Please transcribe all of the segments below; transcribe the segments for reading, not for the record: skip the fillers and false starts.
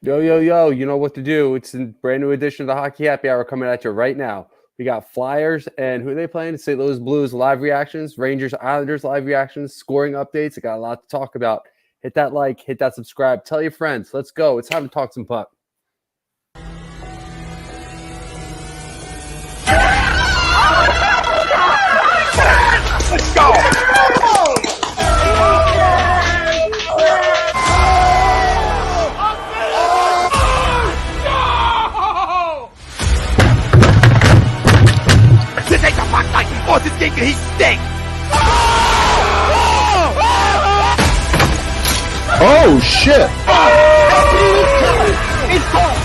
Yo, yo, yo, you know what to do. It's a brand new edition of the Hockey Happy Hour coming at you right now. We got Flyers and who are they playing? St. Louis Blues live reactions, Rangers, Islanders live reactions, scoring updates. I got a lot to talk about. Hit that like, hit that subscribe, tell your friends. Let's go. It's time to talk some puck. Let's go! This ain't the puck night! Oh, this game he stinks! Oh, shit! It's gone!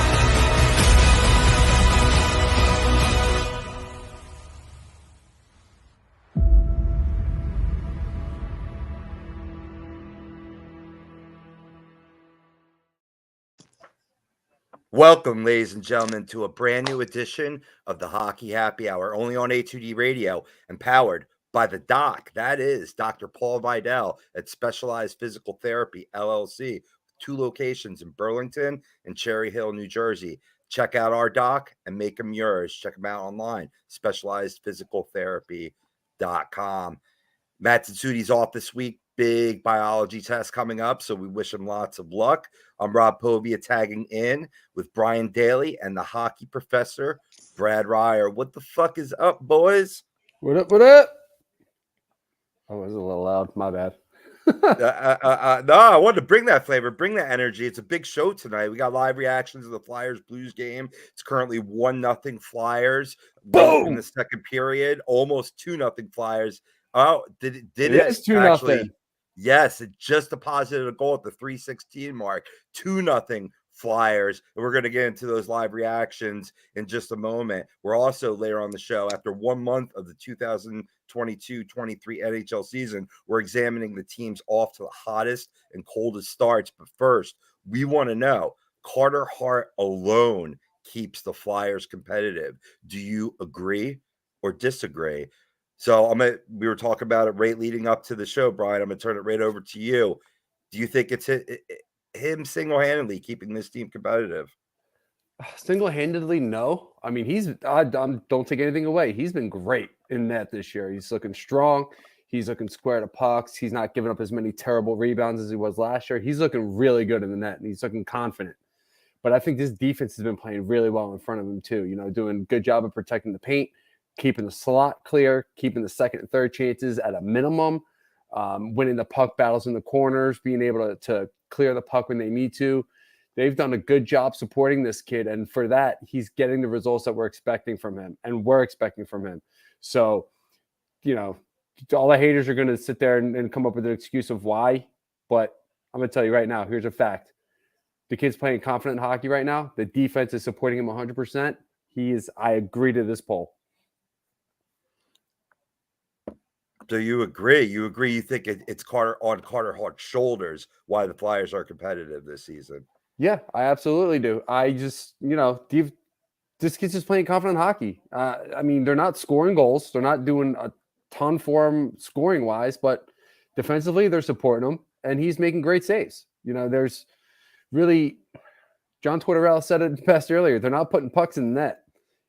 Welcome, ladies and gentlemen, to a brand new edition of the Hockey Happy Hour, only on A2D Radio and powered by the doc. That is Dr. Paul Vidal at Specialized Physical Therapy, LLC, 2 locations in Burlington and Cherry Hill, New Jersey. Check out our doc and make them yours. Check them out online, specializedphysicaltherapy.com. Matt Tsutsi's off this week. Big biology test coming up, so we wish him lots of luck. I'm Rob Povia tagging in with Brian Daly and the hockey professor, Brad Ryer. What the fuck is up, boys? What up, what up? Oh, it was a little loud. My bad. No, I wanted to bring that flavor, bring that energy. It's a big show tonight. We got live reactions of the Flyers-Blues game. It's currently 1-0 Flyers. Boom! In the second period, almost 2-0 Flyers. Oh, did it It's 2-0. Yes, it just deposited a goal at the 3:16 mark. 2-0 Flyers. And we're going to get into those live reactions in just a moment. We're also later on the show, after 1 month of the 2022-23 NHL season, we're examining the teams off to the hottest and coldest starts. But first, we want to know, Carter Hart alone keeps the Flyers competitive. Do you agree or disagree? So we were talking about it right leading up to the show, Brian. I'm going to turn it right over to you. Do you think it's him single-handedly keeping this team competitive? Single-handedly, no. I mean, I don't take anything away. He's been great in net this year. He's looking strong. He's looking square to pucks. He's not giving up as many terrible rebounds as he was last year. He's looking really good in the net, and he's looking confident. But I think this defense has been playing really well in front of him too. You know, doing a good job of protecting the paint, keeping the slot clear, keeping the second and third chances at a minimum, winning the puck battles in the corners, being able to clear the puck when they need to. They've done a good job supporting this kid, and for that, he's getting the results that we're expecting from him, and we're expecting from him. So, you know, all the haters are going to sit there and come up with an excuse of why, but I'm going to tell you right now, here's a fact. The kid's playing confident hockey right now. The defense is supporting him 100%. I agree to this poll. So you agree? You think it's Carter Hart's shoulders why the Flyers are competitive this season? Yeah, I absolutely do. I just, this kid's just playing confident hockey. I mean, they're not scoring goals. They're not doing a ton for him scoring-wise, but defensively, they're supporting him, and he's making great saves. You know, there's really – John Tortorella said it best earlier. They're not putting pucks in the net.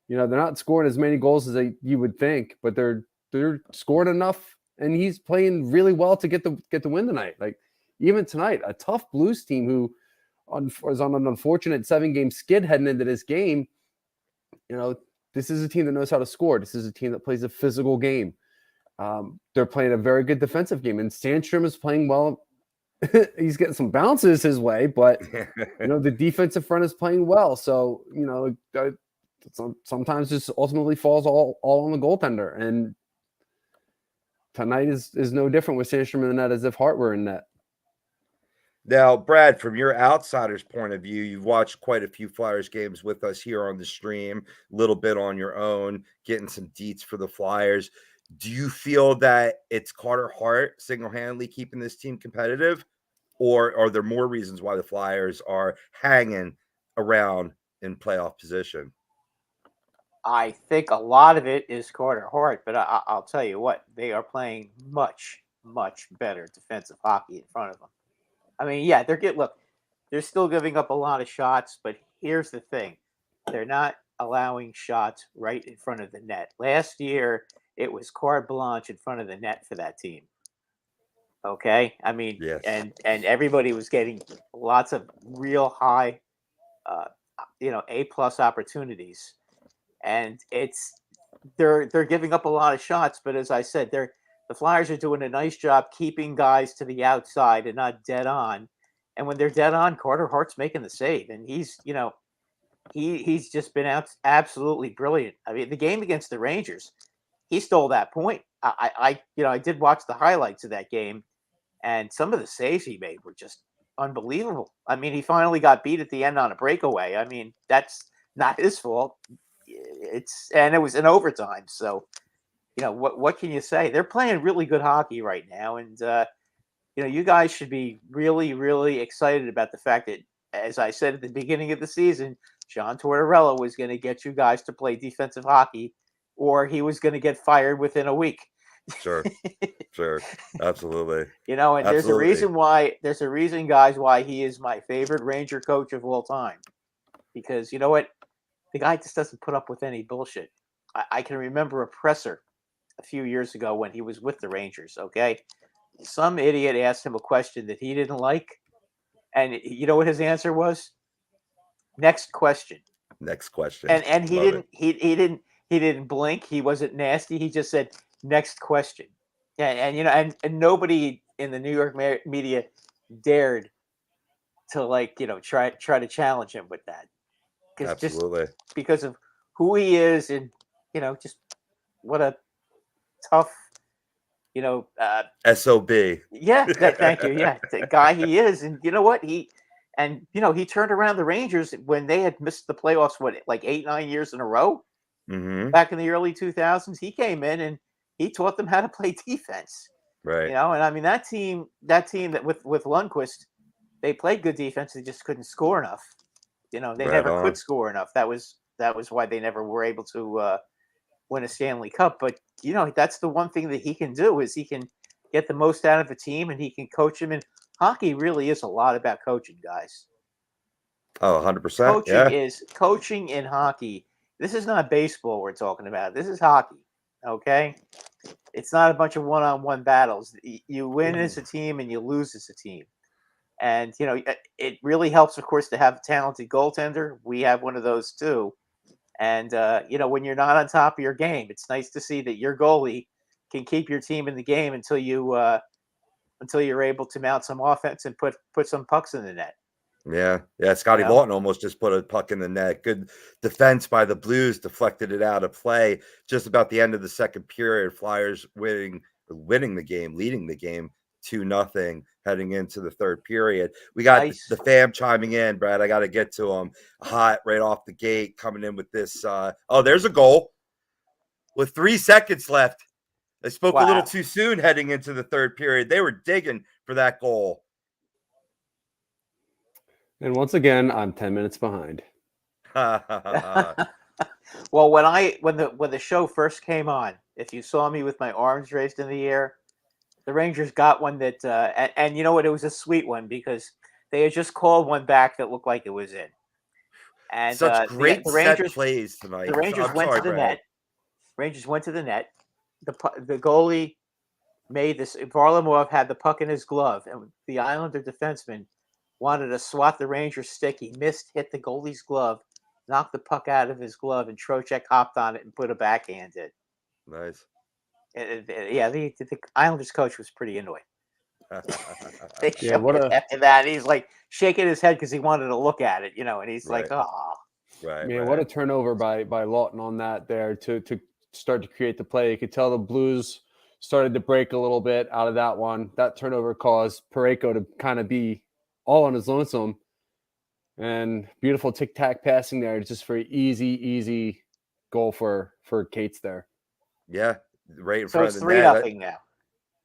You know, they're not scoring as many goals as you would think, but they're scoring enough, and he's playing really well to get the win tonight. Like, even tonight, a tough Blues team who was on an unfortunate 7-game skid heading into this game. You know, this is a team that knows how to score. This is a team that plays a physical game. They're playing a very good defensive game, and Sandstrom is playing well. He's getting some bounces his way, but the defensive front is playing well. So, sometimes just ultimately falls all on the goaltender, and tonight is no different with Sandstrom in the net as if Hart were in net. Now, Brad, from your outsider's point of view, you've watched quite a few Flyers games with us here on the stream, a little bit on your own, getting some deets for the Flyers. Do you feel that it's Carter Hart single-handedly keeping this team competitive, or are there more reasons why the Flyers are hanging around in playoff position? I think a lot of it is Carter Hart, but I'll tell you what, they are playing much, much better defensive hockey in front of them. I mean, yeah, they're still giving up a lot of shots, but here's the thing. They're not allowing shots right in front of the net. Last year, it was carte blanche in front of the net for that team. Okay? I mean, Yes. and everybody was getting lots of real high A+ opportunities. And they're giving up a lot of shots, but as I said, the Flyers are doing a nice job keeping guys to the outside and not dead on. And when they're dead on, Carter Hart's making the save, and he's just been absolutely brilliant. I mean, the game against the Rangers, he stole that point. I did watch the highlights of that game, and some of the saves he made were just unbelievable. I mean, he finally got beat at the end on a breakaway. I mean, that's not his fault. It was in overtime. So, what can you say? They're playing really good hockey right now, and you guys should be really, really excited about the fact that, as I said at the beginning of the season, John Tortorella was going to get you guys to play defensive hockey, or he was going to get fired within a week. Sure. Absolutely. And Absolutely. there's a reason, guys, why he is my favorite Ranger coach of all time. Because you know what? The guy just doesn't put up with any bullshit. I can remember a presser a few years ago when he was with the Rangers, okay? Some idiot asked him a question that he didn't like, and you know what his answer was? Next question. And he didn't blink. He wasn't nasty. He just said, next question. And nobody in the New York media dared to try to challenge him with that. Absolutely. Just because of who he is, and just what a tough SOB. Yeah, thank you. Yeah, the guy he is. And you know what? He turned around the Rangers when they had missed the playoffs, like 8-9 years in a row back in the early 2000s. He came in and he taught them how to play defense. Right. And I mean, that team that with Lundqvist, they played good defense. They just couldn't score enough. They never could score enough. That was why they never were able to win a Stanley Cup. But that's the one thing that he can do, is he can get the most out of a team, and he can coach them. And hockey really is a lot about coaching, guys. Oh, 100%. Coaching in hockey. This is not baseball we're talking about. This is hockey. Okay, it's not a bunch of one-on-one battles. You win as a team and you lose as a team. And it really helps, of course, to have a talented goaltender. We have one of those too. And when you're not on top of your game, it's nice to see that your goalie can keep your team in the game until you're able to mount some offense and put some pucks in the net. Yeah. Scotty Lawton almost just put a puck in the net. Good defense by the Blues, deflected it out of play. Just about the end of the second period, Flyers winning the game, leading the game 2-0, heading into the third period. We got the fam chiming in, Brad. I got to get to them. Hot right off the gate, coming in with this. There's a goal with 3 seconds left. They spoke a little too soon heading into the third period. They were digging for that goal. And once again, I'm 10 minutes behind. Well, when the show first came on, if you saw me with my arms raised in the air, the Rangers got one that, and you know what? It was a sweet one because they had just called one back that looked like it was in. And such great the Rangers, set plays tonight. The Rangers went to the net. Rangers went to the net. The goalie made this. Varlamov had the puck in his glove, and the Islander defenseman wanted to swat the Rangers stick. He missed, hit the goalie's glove, knocked the puck out of his glove, and Trocheck hopped on it and put a backhand in. Nice. The Islanders coach was pretty annoyed. After that, he's like shaking his head because he wanted to look at it, and he's like, "Oh, right." What a turnover by Lawton on that there to start to create the play. You could tell the Blues started to break a little bit out of that one. That turnover caused Parayko to kind of be all on his lonesome, and beautiful tic-tac passing there, just for easy goal for Cates there. Yeah, right in so front it's of the 3-0 now.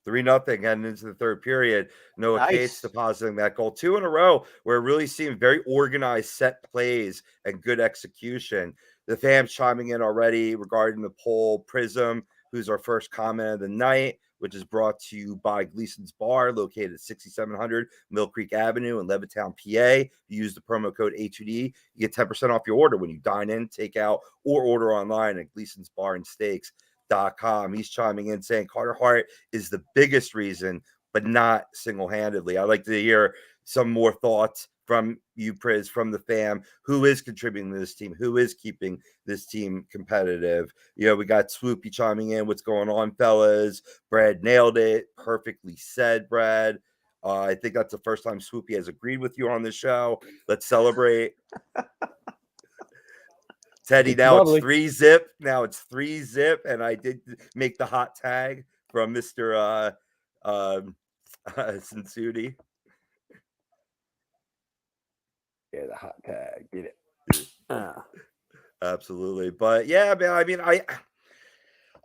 3-0 heading into the third period. Noah Cates depositing that goal 2 in a row, where it really seemed very organized set plays and good execution. The fans chiming in already regarding the poll. Prism, who's our first comment of the night, which is brought to you by Gleason's Bar, located at 6700 Mill Creek Avenue in Levittown, PA. If you use the promo code A2D, you get 10% off your order when you dine in, take out, or order online at Gleason's Bar and Steaks.com. He's chiming in saying Carter Hart is the biggest reason, but not single-handedly. I'd like to hear some more thoughts from you, Priz, from the fam. Who is contributing to this team? Who is keeping this team competitive? You know, we got Swoopy chiming in. What's going on, fellas? Brad nailed it. Perfectly said, Brad. I think that's the first time Swoopy has agreed with you on the show. Let's celebrate. Teddy, now Lovely. it's 3-zip. Now it's 3-zip. And I did make the hot tag from Mr. Sinsuti. Yeah, the hot tag. Get it. Absolutely. But yeah, man, I mean,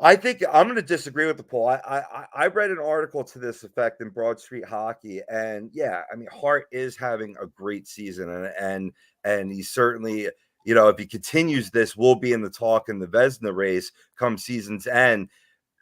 I think I'm going to disagree with the poll. I read an article to this effect in Broad Street Hockey, and yeah, I mean, Hart is having a great season, and he's certainly, you know, if he continues this, will be in the talk in the Vezina race come season's end.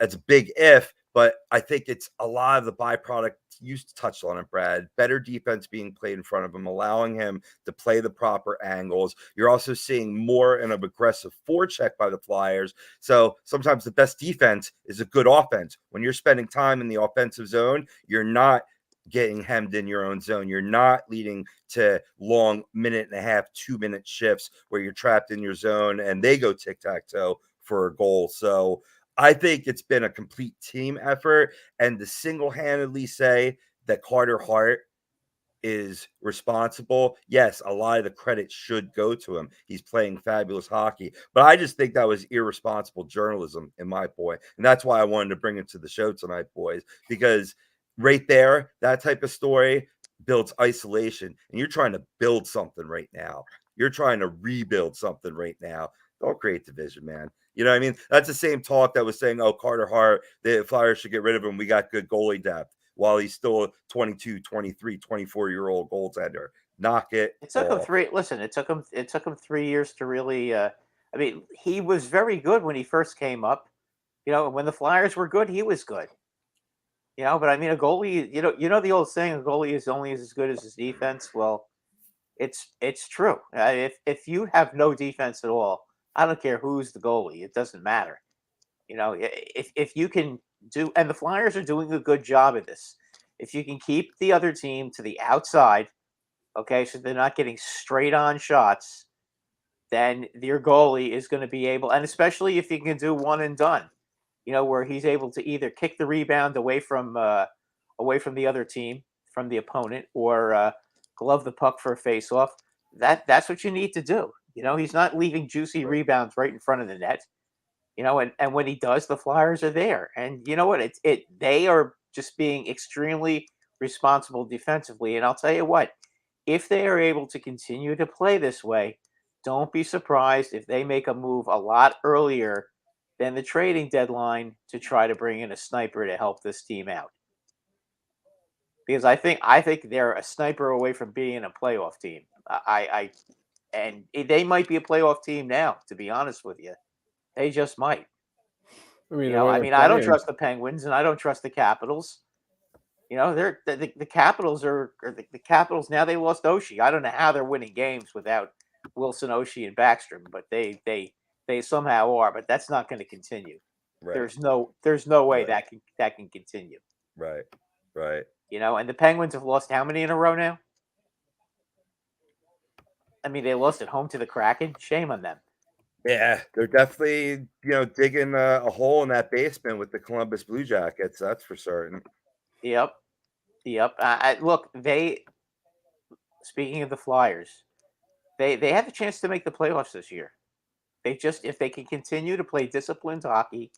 That's a big if, but I think it's a lot of the byproduct. You touched on it, Brad. Better defense being played in front of him, allowing him to play the proper angles. You're also seeing more in an aggressive forecheck by the Flyers. So sometimes the best defense is a good offense. When you're spending time in the offensive zone, you're not getting hemmed in your own zone. You're not leading to long 1.5, 2-minute shifts where you're trapped in your zone and they go tic-tac-toe for a goal. So I think it's been a complete team effort, and to single-handedly say that Carter Hart is responsible, yes, a lot of the credit should go to him. He's playing fabulous hockey, but I just think that was irresponsible journalism in my point, and that's why I wanted to bring it to the show tonight, boys, because right there, that type of story builds isolation, and you're trying to build something right now. You're trying to rebuild something right now. Don't create division, man. You know what I mean? That's the same talk that was saying, oh, Carter Hart, the Flyers should get rid of him. We got good goalie depth while he's still a 22, 23, 24-year-old goaltender. Knock it. It took him off. 3. Listen, it took him 3 years to really. I mean, he was very good when he first came up. You know, when the Flyers were good, he was good. You know, but I mean, a goalie. You know the old saying, a goalie is only as good as his defense. Well, it's true. If you have no defense at all, I don't care who's the goalie. It doesn't matter. You know, if you can do, and the Flyers are doing a good job of this. If you can keep the other team to the outside, okay, so they're not getting straight on shots, then your goalie is going to be able, and especially if you can do one and done, you know, where he's able to either kick the rebound away from the other team, from the opponent, or glove the puck for a face-off. That's what you need to do. You know, he's not leaving juicy rebounds right in front of the net. You know, and when he does, the Flyers are there. And you know what? They are just being extremely responsible defensively. And I'll tell you what, if they are able to continue to play this way, don't be surprised if they make a move a lot earlier than the trading deadline to try to bring in a sniper to help this team out. Because I think they're a sniper away from being a playoff team. And they might be a playoff team now, to be honest with you. They just might. I mean, You know, I mean, I don't trust the Penguins and I don't trust the Capitals. You know, the Capitals are the Capitals now. They lost Oshie. I don't know how they're winning games without Wilson, Oshie, and Backstrom, but they somehow are. But that's not going to continue. Right. There's no way Right. that can continue. Right. Right. You know, and the Penguins have lost how many in a row now? I mean, they lost at home to the Kraken. Shame on them. Yeah, they're definitely, you know, digging a hole in that basement with the Columbus Blue Jackets. That's for certain. Yep. Look, speaking of the Flyers, they have a chance to make the playoffs this year. If they can continue to play disciplined hockey,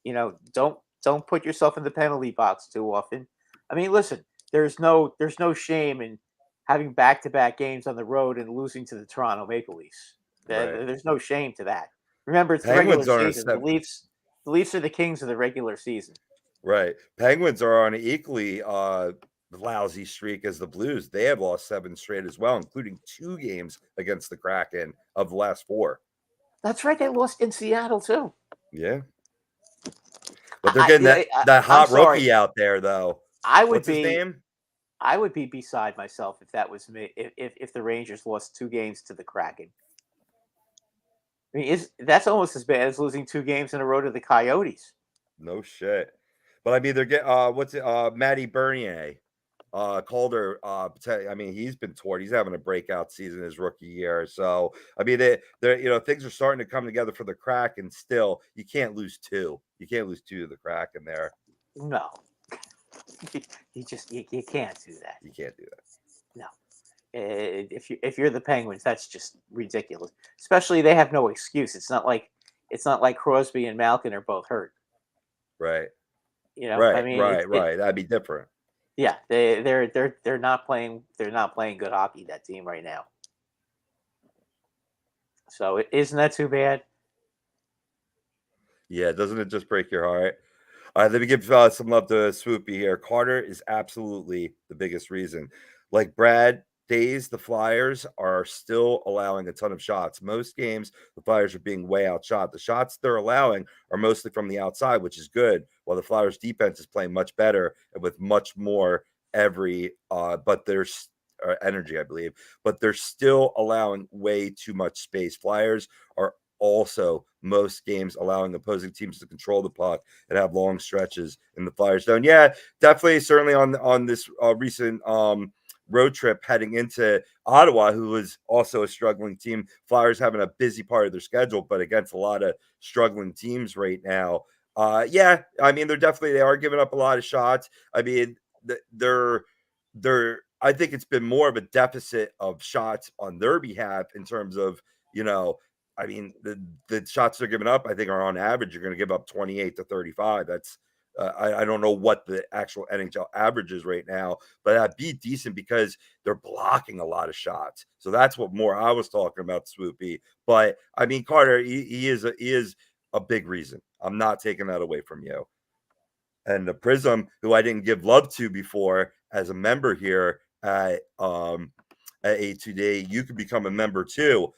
you know, don't put yourself in the penalty box too often. I mean, listen, there's no shame in having back-to-back games on the road and losing to the Toronto Maple Leafs. Right. There's no shame to that. Remember, it's Penguins the are regular a season. The Leafs are the kings of the regular season. Right. Penguins are on an equally lousy streak as the Blues. They have lost 7 straight as well, including 2 games against the Kraken of the last 4. That's right. They lost in Seattle too. Yeah. But they're getting that hot rookie out there, though. What's his name? I would be beside myself if that was me. If the Rangers lost 2 games to the Kraken. I mean, that's almost as bad as losing 2 games in a row to the Coyotes. No shit. But I mean, they're getting Matty Bernier, Calder. I mean, he's been torrid. He's having a breakout season his rookie year. So I mean, they're things are starting to come together for the Kraken. Still, you can't lose 2. You can't lose 2 to the Kraken there. No, you can't do that. You can't do that. No. If you're the Penguins, that's just ridiculous. Especially they have no excuse. It's not like Crosby and Malkin are both hurt. Right. I mean, right. That'd be different. Yeah, they're not playing. They're not playing good hockey. That team right now. So isn't that too bad? Yeah, doesn't it just break your heart? All right, let me give some love to Swoopy here. Carter is absolutely the biggest reason. Like Brad Days, the Flyers are still allowing a ton of shots. Most games, the Flyers are being way outshot. The shots they're allowing are mostly from the outside, which is good, while the Flyers defense is playing much better and with much more but there's energy, I believe, but they're still allowing way too much space. Flyers are also most games allowing opposing teams to control the puck and have long stretches in the Flyers zone. Yeah, definitely, certainly on this recent road trip heading into Ottawa, who was also a struggling team. Flyers having a busy part of their schedule, but against a lot of struggling teams right now. Yeah, I mean, they are giving up a lot of shots. I mean, I think it's been more of a deficit of shots on their behalf in terms of, I mean, the shots they're giving up, I think, are on average, you're going to give up 28 to 35. That's I don't know what the actual NHL average is right now, but that'd be decent because they're blocking a lot of shots. So that's what more I was talking about, Swoopy. But I mean, Carter, he is a big reason. I'm not taking that away from you. And the Prism, who I didn't give love to before as a member here at A2D, you can become a member too.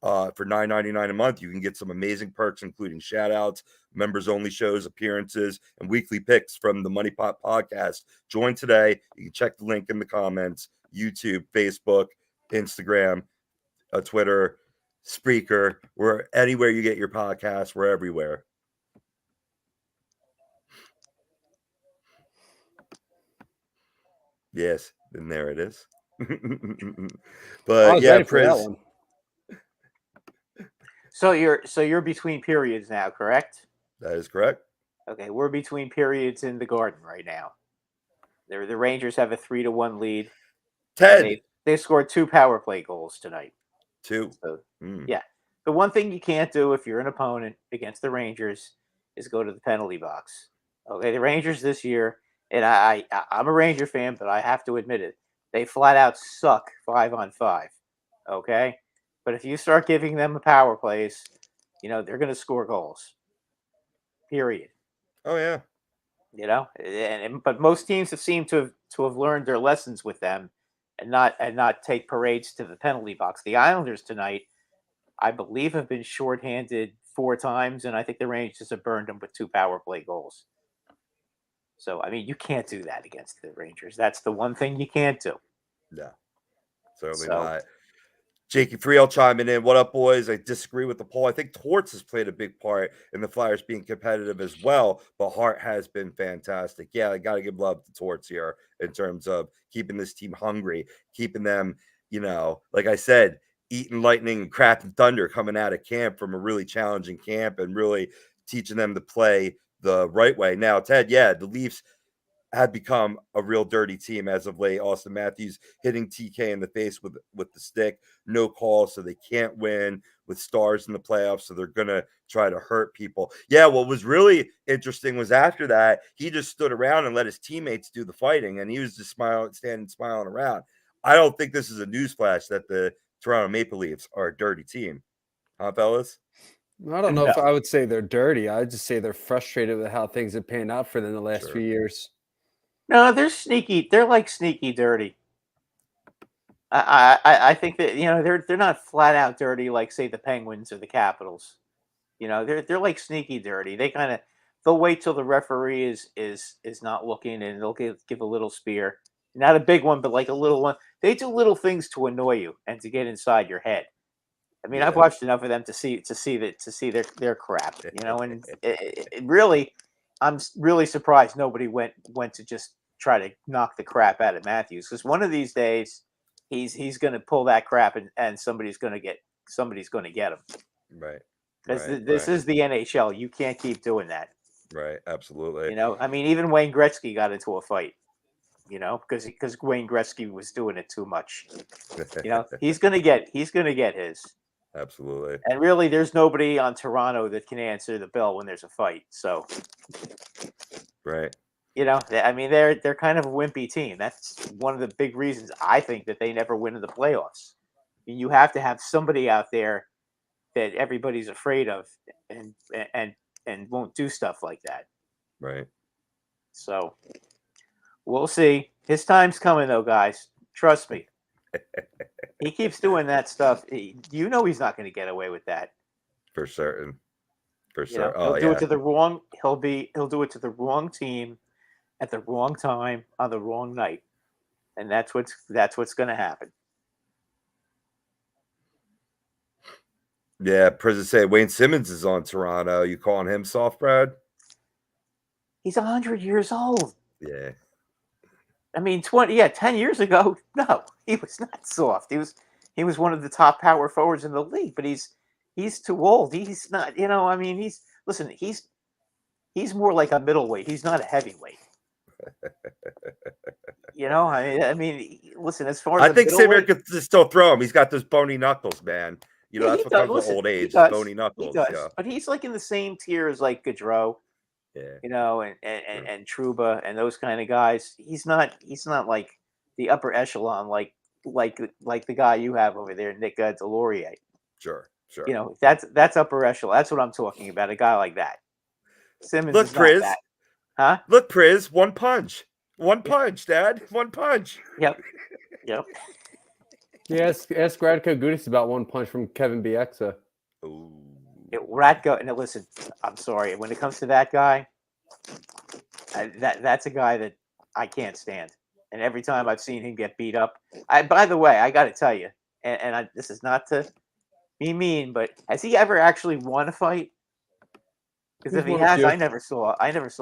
For $9.99 a month, you can get some amazing perks, including shout outs, members only shows, appearances, and weekly picks from the Money Pot podcast. Join today. You can check the link in the comments. YouTube, Facebook, Instagram, Twitter, Spreaker, anywhere you get your podcast, we're everywhere. Yes, and there it is. But yeah, Priz. So you're between periods now, correct? That is correct. Okay, we're between periods in the Garden right now. The Rangers have a 3-1 lead. Ted, they scored 2 power play goals tonight. 2. So, yeah, the one thing you can't do if you're an opponent against the Rangers is go to the penalty box. Okay, the Rangers this year, and I'm a Ranger fan, but I have to admit it, they flat out suck 5-on-5. Okay. But if you start giving them power plays, they're going to score goals. Period. Oh yeah. But most teams have seemed to have learned their lessons with them, and not take parades to the penalty box. The Islanders tonight, I believe, have been shorthanded 4 times, and I think the Rangers have burned them with 2 power play goals. So I mean, you can't do that against the Rangers. That's the one thing you can't do. No, certainly not. Jakey Friel chiming in. What up, boys? I disagree with the poll. I think Torts has played a big part in the Flyers being competitive as well, but Hart has been fantastic. Yeah, I got to give love to Torts here in terms of keeping this team hungry, keeping them, like I said, eating lightning and cracking thunder coming out of camp from a really challenging camp and really teaching them to play the right way. Now, Ted, yeah, the Leafs have become a real dirty team as of late. Austin Matthews hitting TK in the face with the stick, no call, so they can't win with Stars in the playoffs, so they're going to try to hurt people. Yeah, what was really interesting was after that, he just stood around and let his teammates do the fighting, and he was just smiling around. I don't think this is a newsflash that the Toronto Maple Leafs are a dirty team. Huh, fellas? I don't know if I would say they're dirty. I'd just say they're frustrated with how things have panned out for them in the last few years. No, they're sneaky. They're like sneaky dirty. I think that they're not flat out dirty like, say, the Penguins or the Capitals. They're like sneaky dirty. They kind of they'll wait till the referee is not looking, and they'll give a little spear, not a big one, but like a little one. They do little things to annoy you and to get inside your head. I mean, I've Yeah. watched enough of them to see their crap, and it really, I'm really surprised nobody went to just try to knock the crap out of Matthews, because one of these days he's going to pull that crap, and somebody's going to get him. Right. Because Right. this right. is the NHL. You can't keep doing that. Right. Absolutely. I mean, even Wayne Gretzky got into a fight. Because Wayne Gretzky was doing it too much. He's gonna get his. Absolutely. And really, there's nobody on Toronto that can answer the bell when there's a fight. So, Right. I mean, they're kind of a wimpy team. That's one of the big reasons I think that they never win in the playoffs. I mean, you have to have somebody out there that everybody's afraid of, and won't do stuff like that. Right. So, we'll see. His time's coming, though, guys. Trust me. He keeps doing that stuff. He's not going to get away with that. For certain. For He'll certain. do it to the wrong. He'll do it to the wrong team at the wrong time on the wrong night, and that's what's going to happen. Yeah. Prison say Wayne Simmons is on Toronto. You calling him soft, Brad? He's 100 years old. Yeah. I mean, 10 years ago, no, he was not soft. He was one of the top power forwards in the league, but he's too old. He's not, I mean, he's more like a middleweight. He's not a heavyweight. I mean, listen, as far as I think Saber could still throw him. He's got those bony knuckles, man. That's what comes with old age, is bony knuckles. He does, Yeah. but he's like in the same tier as like Gaudreau. Yeah. And Trouba and those kind of guys. He's not like the upper echelon, like the guy you have over there, Nick Delorier. Sure. That's upper echelon. That's what I'm talking about. A guy like that. Simmons. Look, is Priz. not that. Huh? Look, Priz. One punch, Dad. One punch. Yep. Yeah, ask Radko Gudas about one punch from Kevin Bieksa. Ooh. Radko, and listen, I'm sorry. When it comes to that guy, that's a guy that I can't stand. And every time I've seen him get beat up, by the way, I got to tell you, this is not to be mean, but has he ever actually won a fight? Because if he has, I never saw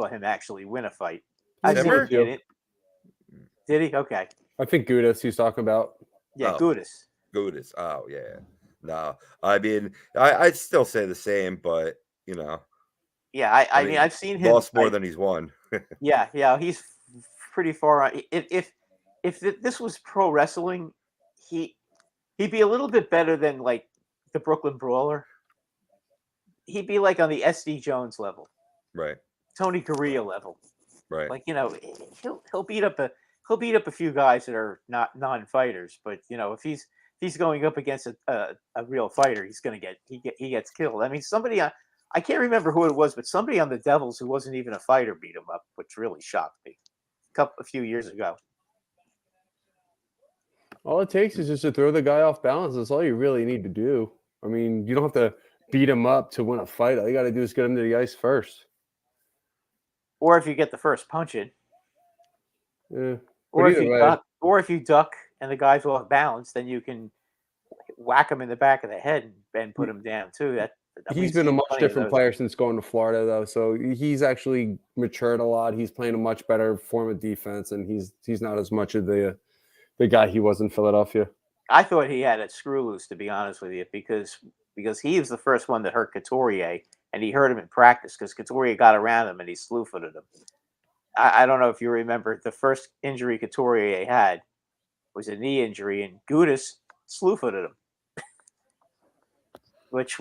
him actually win a fight. I've seen him get it. Did he? Okay. I think Gudas he's talking about. Yeah, Gudas. Gudas. Oh yeah. No, I mean, I'd still say the same, but Yeah, I mean, I've seen him lost more than he's won. yeah, he's pretty far on. If this was pro wrestling, he'd be a little bit better than like the Brooklyn Brawler. He'd be like on the SD Jones level, Right. Tony Gurria level, Right. Like he'll beat up a few guys that are not non-fighters, but if he's going up against a real fighter, he gets killed. I mean, somebody I can't remember who it was, but somebody on the Devils who wasn't even a fighter beat him up, which really shocked me a few years ago. All it takes is just to throw the guy off balance. That's all you really need to do. I mean, you don't have to beat him up to win a fight. All you got to do is get him to the ice first. Or if you get the first punch in. Yeah. Or if you duck and the guy's off balance, then you can whack him in the back of the head and put him down too. He's been a much different player since going to Florida, though. So he's actually matured a lot. He's playing a much better form of defense, and he's not as much of the guy he was in Philadelphia. I thought he had a screw loose, to be honest with you, because he was the first one that hurt Couturier, and he hurt him in practice because Couturier got around him and he slew-footed him. I don't know if you remember, the first injury Couturier had was a knee injury, and Gudas slew-footed him. which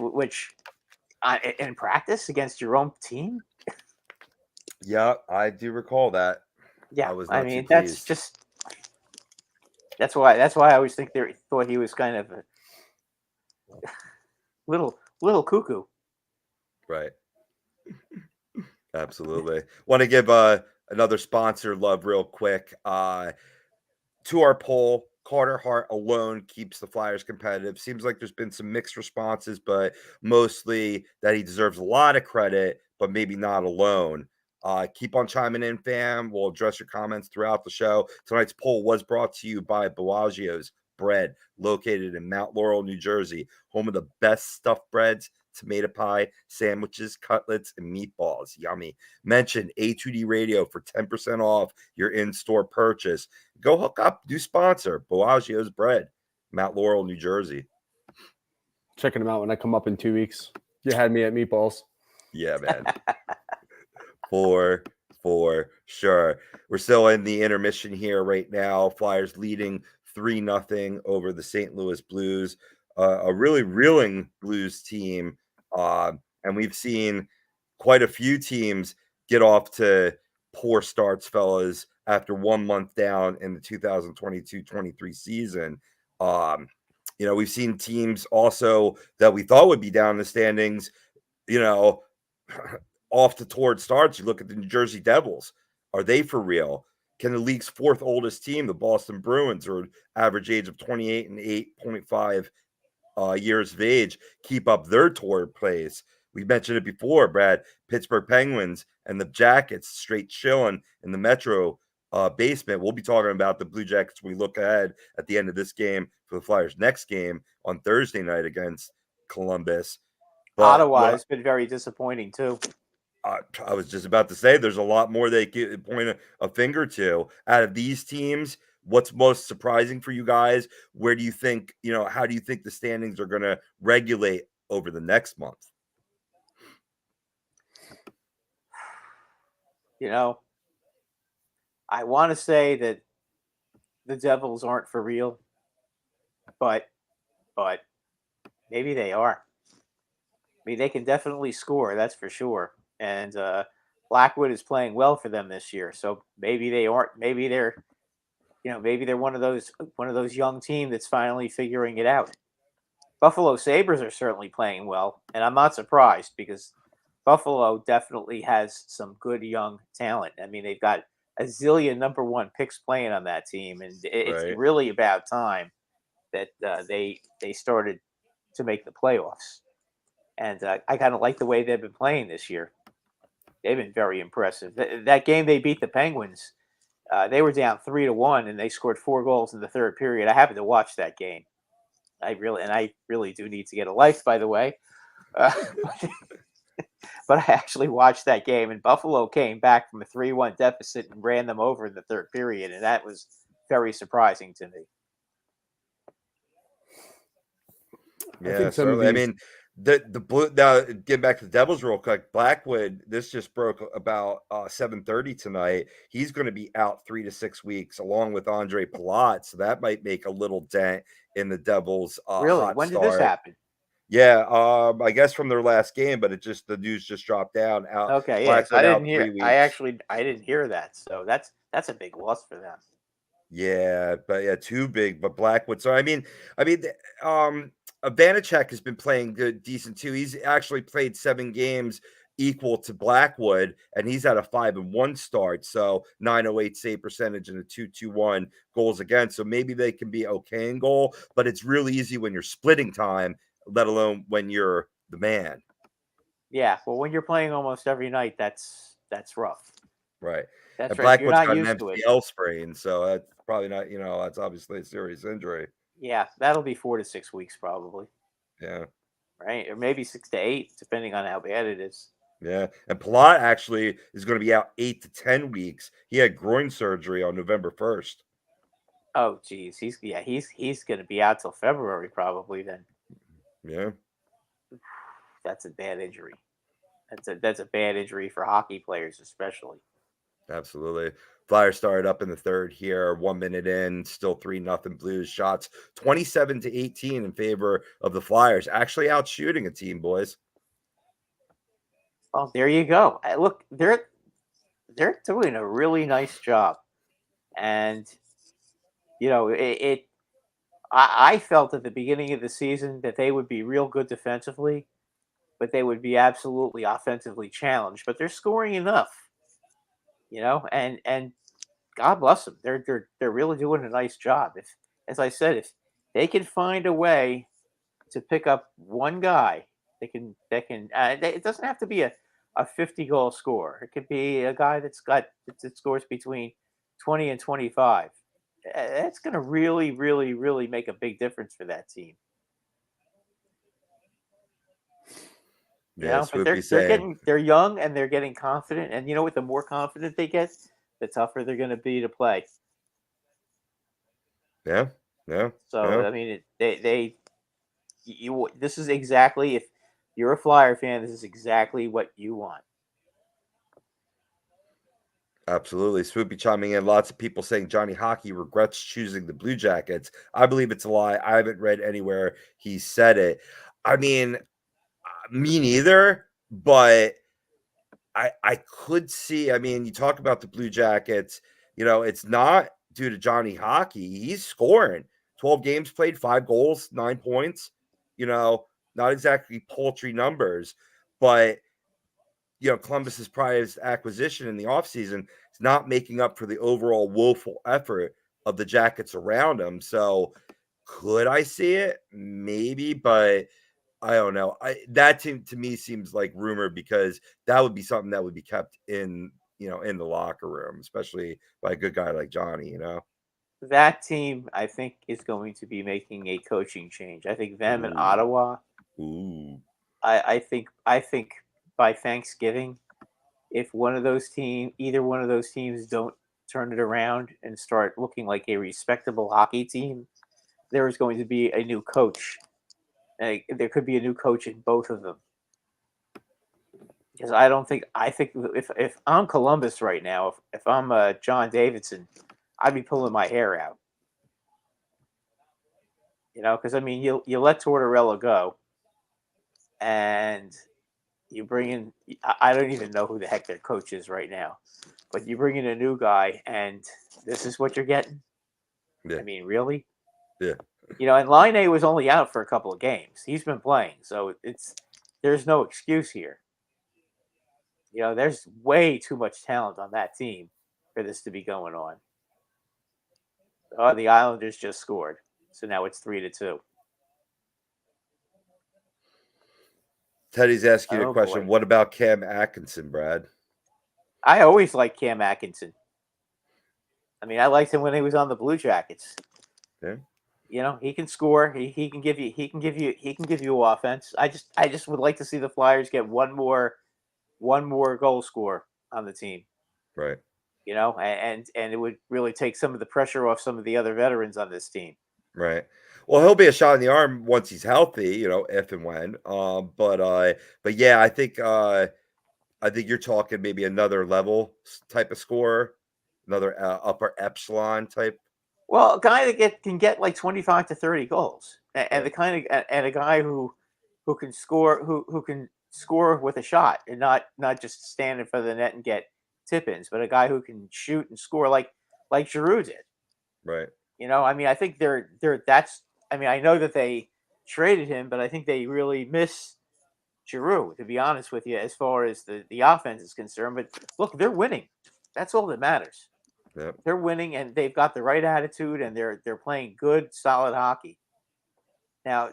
in practice against your own team? Yeah, I do recall that. Yeah, I mean, that's why I always think they thought he was kind of a little cuckoo. Right. Absolutely. Want to give another sponsor love real quick. To our poll, Carter Hart alone keeps the Flyers competitive. Seems like there's been some mixed responses, but mostly that he deserves a lot of credit, but maybe not alone. Keep on chiming in, fam. We'll address your comments throughout the show. Tonight's poll was brought to you by Bellagio's Bread, located in Mount Laurel, New Jersey, home of the best stuffed breads, tomato pie, sandwiches, cutlets, and meatballs. Yummy. Mention A2D Radio for 10% off your in-store purchase. Go hook up, do sponsor Bellagio's Bread, Mount Laurel, New Jersey. Checking them out when I come up in 2 weeks. You had me at meatballs. Yeah, man. for sure. We're still in the intermission here right now. Flyers leading 3-0 over the St. Louis Blues, a really reeling Blues team. And we've seen quite a few teams get off to poor starts, fellas, after 1 month down in the 2022-23 season. We've seen teams also that we thought would be down in the standings, off to torrid starts. You look at the New Jersey Devils. Are they for real? Can the league's fourth oldest team, the Boston Bruins, or average age of 28 and 8.5 years of age, keep up their torrid plays? We mentioned it before, Brad. Pittsburgh Penguins and the Jackets straight chillin in the Metro basement. We'll be talking about the Blue Jackets when we look ahead at the end of this game for the Flyers' next game on Thursday night against Columbus. But Ottawa has been very disappointing too. I was just about to say there's a lot more they could point a finger to. Out of these teams, what's most surprising for you guys? Where do you think, how do you think the standings are going to regulate over the next month? I want to say that the Devils aren't for real, but maybe they are. I mean, they can definitely score, that's for sure. And Blackwood is playing well for them this year, so maybe they aren't. Maybe they're, maybe they're one of those young team that's finally figuring it out. Buffalo Sabres are certainly playing well, and I'm not surprised because Buffalo definitely has some good young talent. I mean, they've got a zillion number one picks playing on that team, and it's really about time that they started to make the playoffs. And I kind of like the way they've been playing this year. They've been very impressive. That game they beat the Penguins, they were down 3-1, and they scored 4 goals in the third period. I happened to watch that game. I really do need to get a life, by the way. But I actually watched that game, and Buffalo came back from a 3-1 deficit and ran them over in the third period, and that was very surprising to me. Yeah, certainly. I mean, the Blue. Now, getting back to the Devils real quick, Blackwood. This just broke about 7:30 tonight. He's going to be out 3 to 6 weeks, along with Andre Palat. So that might make a little dent in the Devils. Really? When did this happen? Yeah, I guess from their last game, but the news just dropped down. Out. Okay, yeah, I didn't hear. I didn't hear that. So that's a big loss for them. Yeah, but yeah, too big. But Blackwood. So I mean, Vanacek has been playing decent too. He's actually played 7 games equal to Blackwood, and he's at a 5-1 start. So 908 save percentage and a 2.21 goals against. So maybe they can be okay in goal, but it's really easy when you're splitting time, let alone when you're the man. Yeah, well, when you're playing almost every night, that's rough. Right. That's and right. Blackwood's got an MCL sprain, so that's probably not, that's obviously a serious injury. Yeah, that'll be 4 to 6 weeks probably. Yeah. Right, or maybe 6 to 8, depending on how bad it is. Yeah, and Palat actually is going to be out 8 to 10 weeks. He had groin surgery on November 1st. Oh, geez, he's going to be out till February probably then. Yeah, that's a bad injury. That's a bad injury for hockey players, especially. Absolutely. Flyers started up in the third here, 1 minute in, still 3-0 Blues. Shots 27 to 18 in favor of the Flyers. Actually out shooting a team, boys. Well, there you go. Look, they're doing a really nice job, and I felt at the beginning of the season that they would be real good defensively, but they would be absolutely offensively challenged. But they're scoring enough. And God bless them. They're really doing a nice job. as I said, if they can find a way to pick up one guy, it doesn't have to be a 50-goal scorer. It could be a guy that scores between 20 and 25. That's going to really, really, really make a big difference for that team. Yeah, But Swoopy saying. they're young and they're getting confident. And you know what? The more confident they get, the tougher they're going to be to play. Yeah. So I mean, this is exactly, if you're a Flyer fan, this is exactly what you want. Absolutely. Swoopy chiming in. Lots of people saying Johnny Hockey regrets choosing the Blue Jackets. I believe it's a lie. I haven't read anywhere he said it. I mean, me neither, but I could see. I mean, you talk about the Blue Jackets, it's not due to Johnny Hockey. He's scoring 12 games played, 5 goals, 9 points, not exactly paltry numbers, but Columbus's prized acquisition in the offseason is not making up for the overall woeful effort of the Jackets around him. So could I see it? Maybe, but I don't know. That team to me seems like rumor, because that would be something that would be kept in the locker room, especially by a good guy like Johnny. That team, I think, is going to be making a coaching change. I think them and Ooh. Ottawa. Ooh. I think by Thanksgiving, if either one of those teams don't turn it around and start looking like a respectable hockey team, there is going to be a new coach. There could be a new coach in both of them. Because I think if I'm Columbus right now, if I'm John Davidson, I'd be pulling my hair out. Because I mean, you let Tortorella go, and you bring in, I don't even know who the heck their coach is right now, but you bring in a new guy, and this is what you're getting. Yeah. I mean, really? Yeah. And Line was only out for a couple of games. He's been playing, so there's no excuse here. There's way too much talent on that team for this to be going on. Oh, the Islanders just scored, so now it's 3-2. Teddy's asking you a Oh, question. boy. What about Cam Atkinson, Brad? I always liked Cam Atkinson. I mean, I liked him when he was on the Blue Jackets. Yeah. He can score. He can give you offense. I just would like to see the Flyers get one more goal score on the team. Right. And it would really take some of the pressure off some of the other veterans on this team. Right. Well, he'll be a shot in the arm once he's healthy, if and when. But yeah, I think you're talking maybe another level type of scorer, another upper epsilon type. Well, a guy that can get like 25 to 30 goals, and Right. the kind of and a guy who can score with a shot, and not just stand in front of the net and get tip-ins, but a guy who can shoot and score like Giroux did. Right. I mean, I think I know that they traded him, but I think they really miss Giroux, to be honest with you, as far as the offense is concerned. But look, they're winning. That's all that matters. Yep. They're winning, and they've got the right attitude, and they're playing good, solid hockey. Now,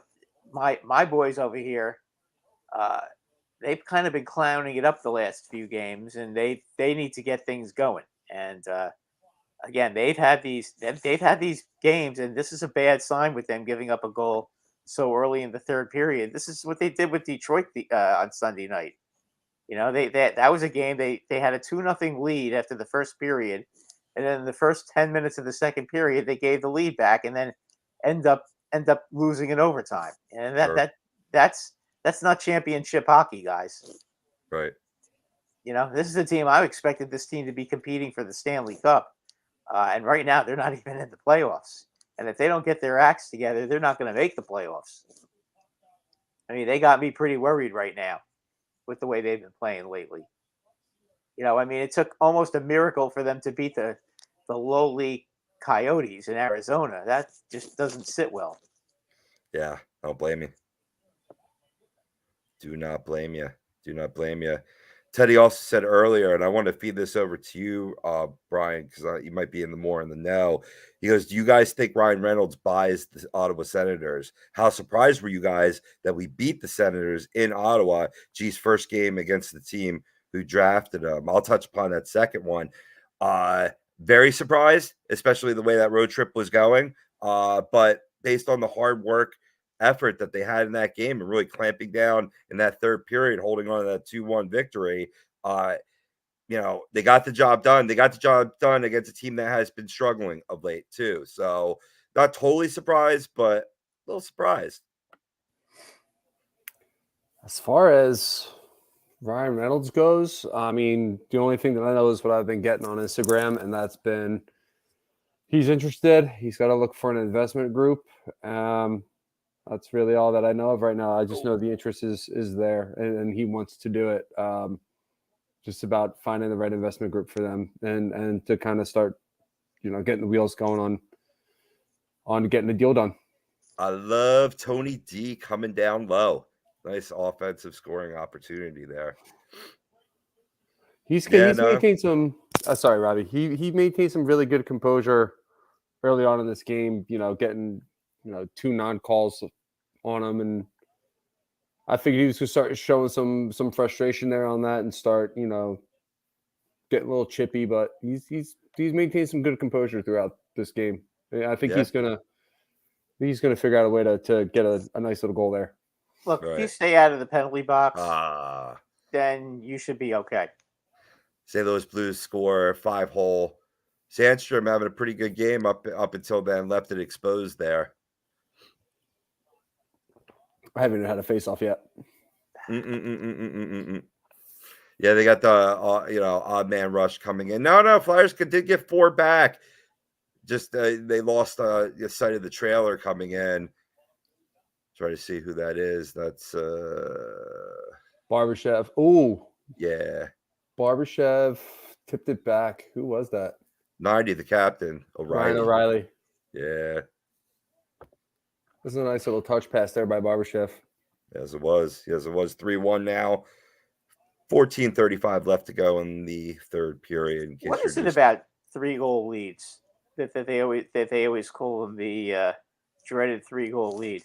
my boys over here, they've kind of been clowning it up the last few games, and they need to get things going. And again, they've had these games, and this is a bad sign with them giving up a goal so early in the third period. This is what they did with Detroit on Sunday night. That was a game they had a 2-0 lead after the first period, and then in the first 10 minutes of the second period they gave the lead back, and then end up losing in overtime. And that's not championship hockey, guys. Right. This is a team I expected this team to be competing for the Stanley Cup, and right now they're not even in the playoffs. And if they don't get their acts together, they're not going to make the playoffs. I mean, they got me pretty worried right now with the way they've been playing lately. I mean, it took almost a miracle for them to beat the lowly Coyotes in Arizona. That just doesn't sit well. Yeah, I don't blame you. Do not blame you. Do not blame you. Teddy also said earlier, and I want to feed this over to you, Brian, because you might be in the know. He goes, "Do you guys think Ryan Reynolds buys the Ottawa Senators? How surprised were you guys that we beat the Senators in Ottawa? G's first game against the team who drafted him." I'll touch upon that second one. Very surprised, especially the way that road trip was going. But based on the hard work, effort that they had in that game and really clamping down in that third period, holding on to that 2-1 victory, they got the job done. They got the job done against a team that has been struggling of late too. So not totally surprised, but a little surprised. As far as Ryan Reynolds goes, I mean, the only thing that I know is what I've been getting on Instagram, and that's been he's interested. He's got to look for an investment group. That's really all that I know of right now. I just know the interest is there, and he wants to do it. Just about finding the right investment group for them, and to kind of start, getting the wheels going on getting the deal done. I love Tony D coming down low. Nice offensive scoring opportunity there. He's maintained some. Sorry, Robbie. He maintained some really good composure early on in this game. Getting 2 non-calls on him, and I figured he was going to start showing some frustration there on that and start getting a little chippy. But he's maintained some good composure throughout this game. I think he's gonna figure out a way to get a nice little goal there. Look, if you stay out of the penalty box, Ah, then you should be okay. St. Louis Blues score 5-hole. Sandstrom having a pretty good game up until then, left it exposed there. I haven't had a face-off yet. Yeah, they got the odd man rush coming in. No, Flyers did get 4 back. Just they lost sight of the trailer coming in. Try to see who that is. That's Barbashev. Oh, yeah. Barbashev tipped it back. Who was that? 90, the captain, Ryan O'Reilly. Yeah. This is a nice little touch pass there by Barbashev. Yes, it was. 3-1 now. 14:35 left to go in the third period. What is it about 3-goal leads that they always call them the dreaded 3-goal lead?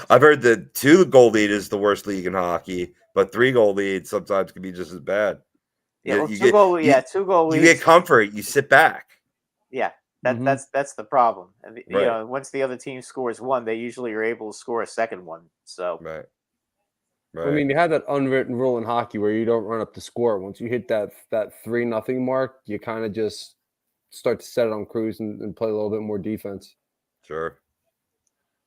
I've heard that 2-goal lead is the worst league in hockey, but 3-goal lead sometimes can be just as bad. Yeah, 2-goal leads. You get comfort. You sit back. Yeah, that's the problem. And once the other team scores one, they usually are able to score a second one. So right. I mean, you have that unwritten rule in hockey where you don't run up the score. Once you hit that 3-0 mark, you kind of just start to set it on cruise and play a little bit more defense. Sure.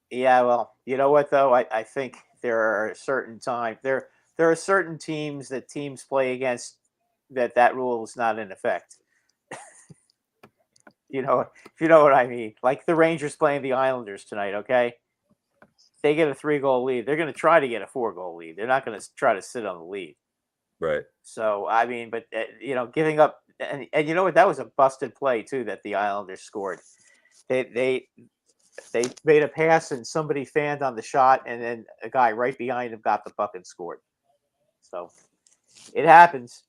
Yeah, well, you know what though? I think there are certain times there are certain teams that teams play against that rule is not in effect. If you know what I mean. Like the Rangers playing the Islanders tonight, okay? They get a 3-goal lead. They're going to try to get a 4-goal lead. They're not going to try to sit on the lead. Right. So, I mean, but, giving up – and you know what? That was a busted play, too, that the Islanders scored. They made a pass and somebody fanned on the shot, and then a guy right behind him got the puck and scored. So, it happens.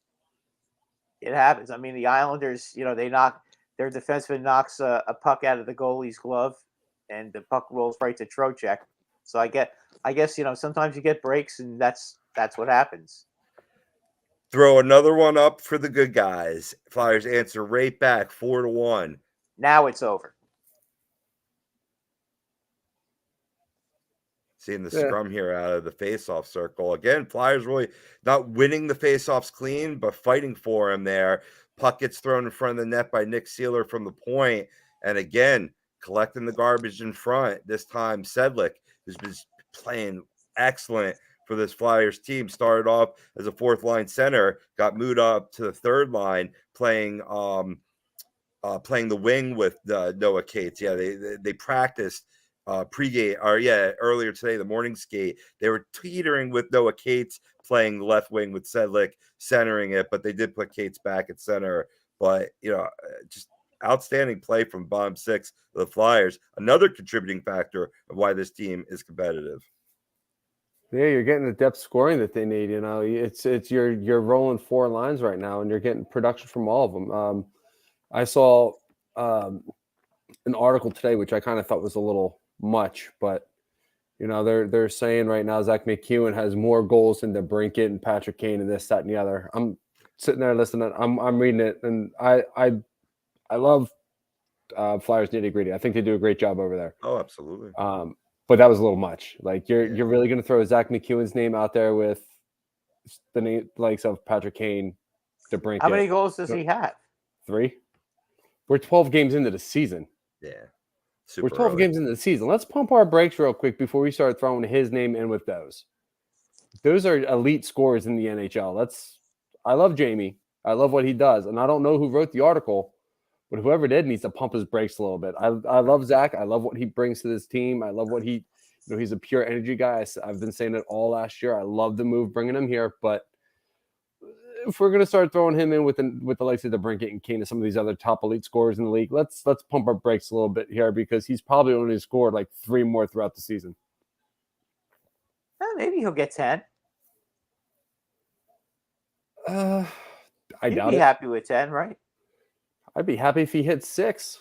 It happens. I mean, the Islanders, their defenseman knocks a puck out of the goalie's glove, and the puck rolls right to Trocheck. So I guess sometimes you get breaks, and that's what happens. Throw another one up for the good guys. Flyers answer right back, 4-1. Now it's over. Seeing the scrum here out of the face-off circle. Again, Flyers really not winning the face-offs clean, but fighting for him there. Puck gets thrown in front of the net by Nick Seeler from the point. And again, collecting the garbage in front. This time, Sedlick, who's been playing excellent for this Flyers team, started off as a 4th-line center, got moved up to the 3rd line, playing the wing with Noah Cates. Yeah, they practiced pregame, earlier today, the morning skate. They were teetering with Noah Cates playing the left wing with Sedlick centering it, but they did put Cates back at center. But just outstanding play from bottom 6 of the Flyers. Another contributing factor of why this team is competitive. Yeah, you're getting the depth scoring that they need. You know, it's you're rolling 4 lines right now, and you're getting production from all of them. I saw an article today, which I kind of thought was a little much, but you know, they're saying right now Zach McEwen has more goals than DeBrincat and Patrick Kane and this, that, and the other. I'm sitting there listening. I'm reading it, and I love Flyers nitty gritty. I think they do a great job over there. Oh, absolutely. But that was a little much. Like you're really going to throw Zach McEwen's name out there with the name likes of Patrick Kane, DeBrincat. How many goals does he have? 3. We're 12 games into the season. Yeah. We're 12 games into the season. Let's pump our brakes real quick before we start throwing his name in with those. Those are elite scorers in the NHL. I love Jamie. I love what he does. And I don't know who wrote the article, but whoever did needs to pump his brakes a little bit. I love Zach. I love what he brings to this team. I love what he's a pure energy guy. I've been saying it all last year. I love the move bringing him here, but if we're going to start throwing him in with the likes of DeBrincat and Kane and some of these other top elite scorers in the league, let's pump our brakes a little bit here because he's probably only scored like 3 more throughout the season. Maybe he'll get 10. I You'd doubt be it. happy with 10, right? I'd be happy if he hit 6.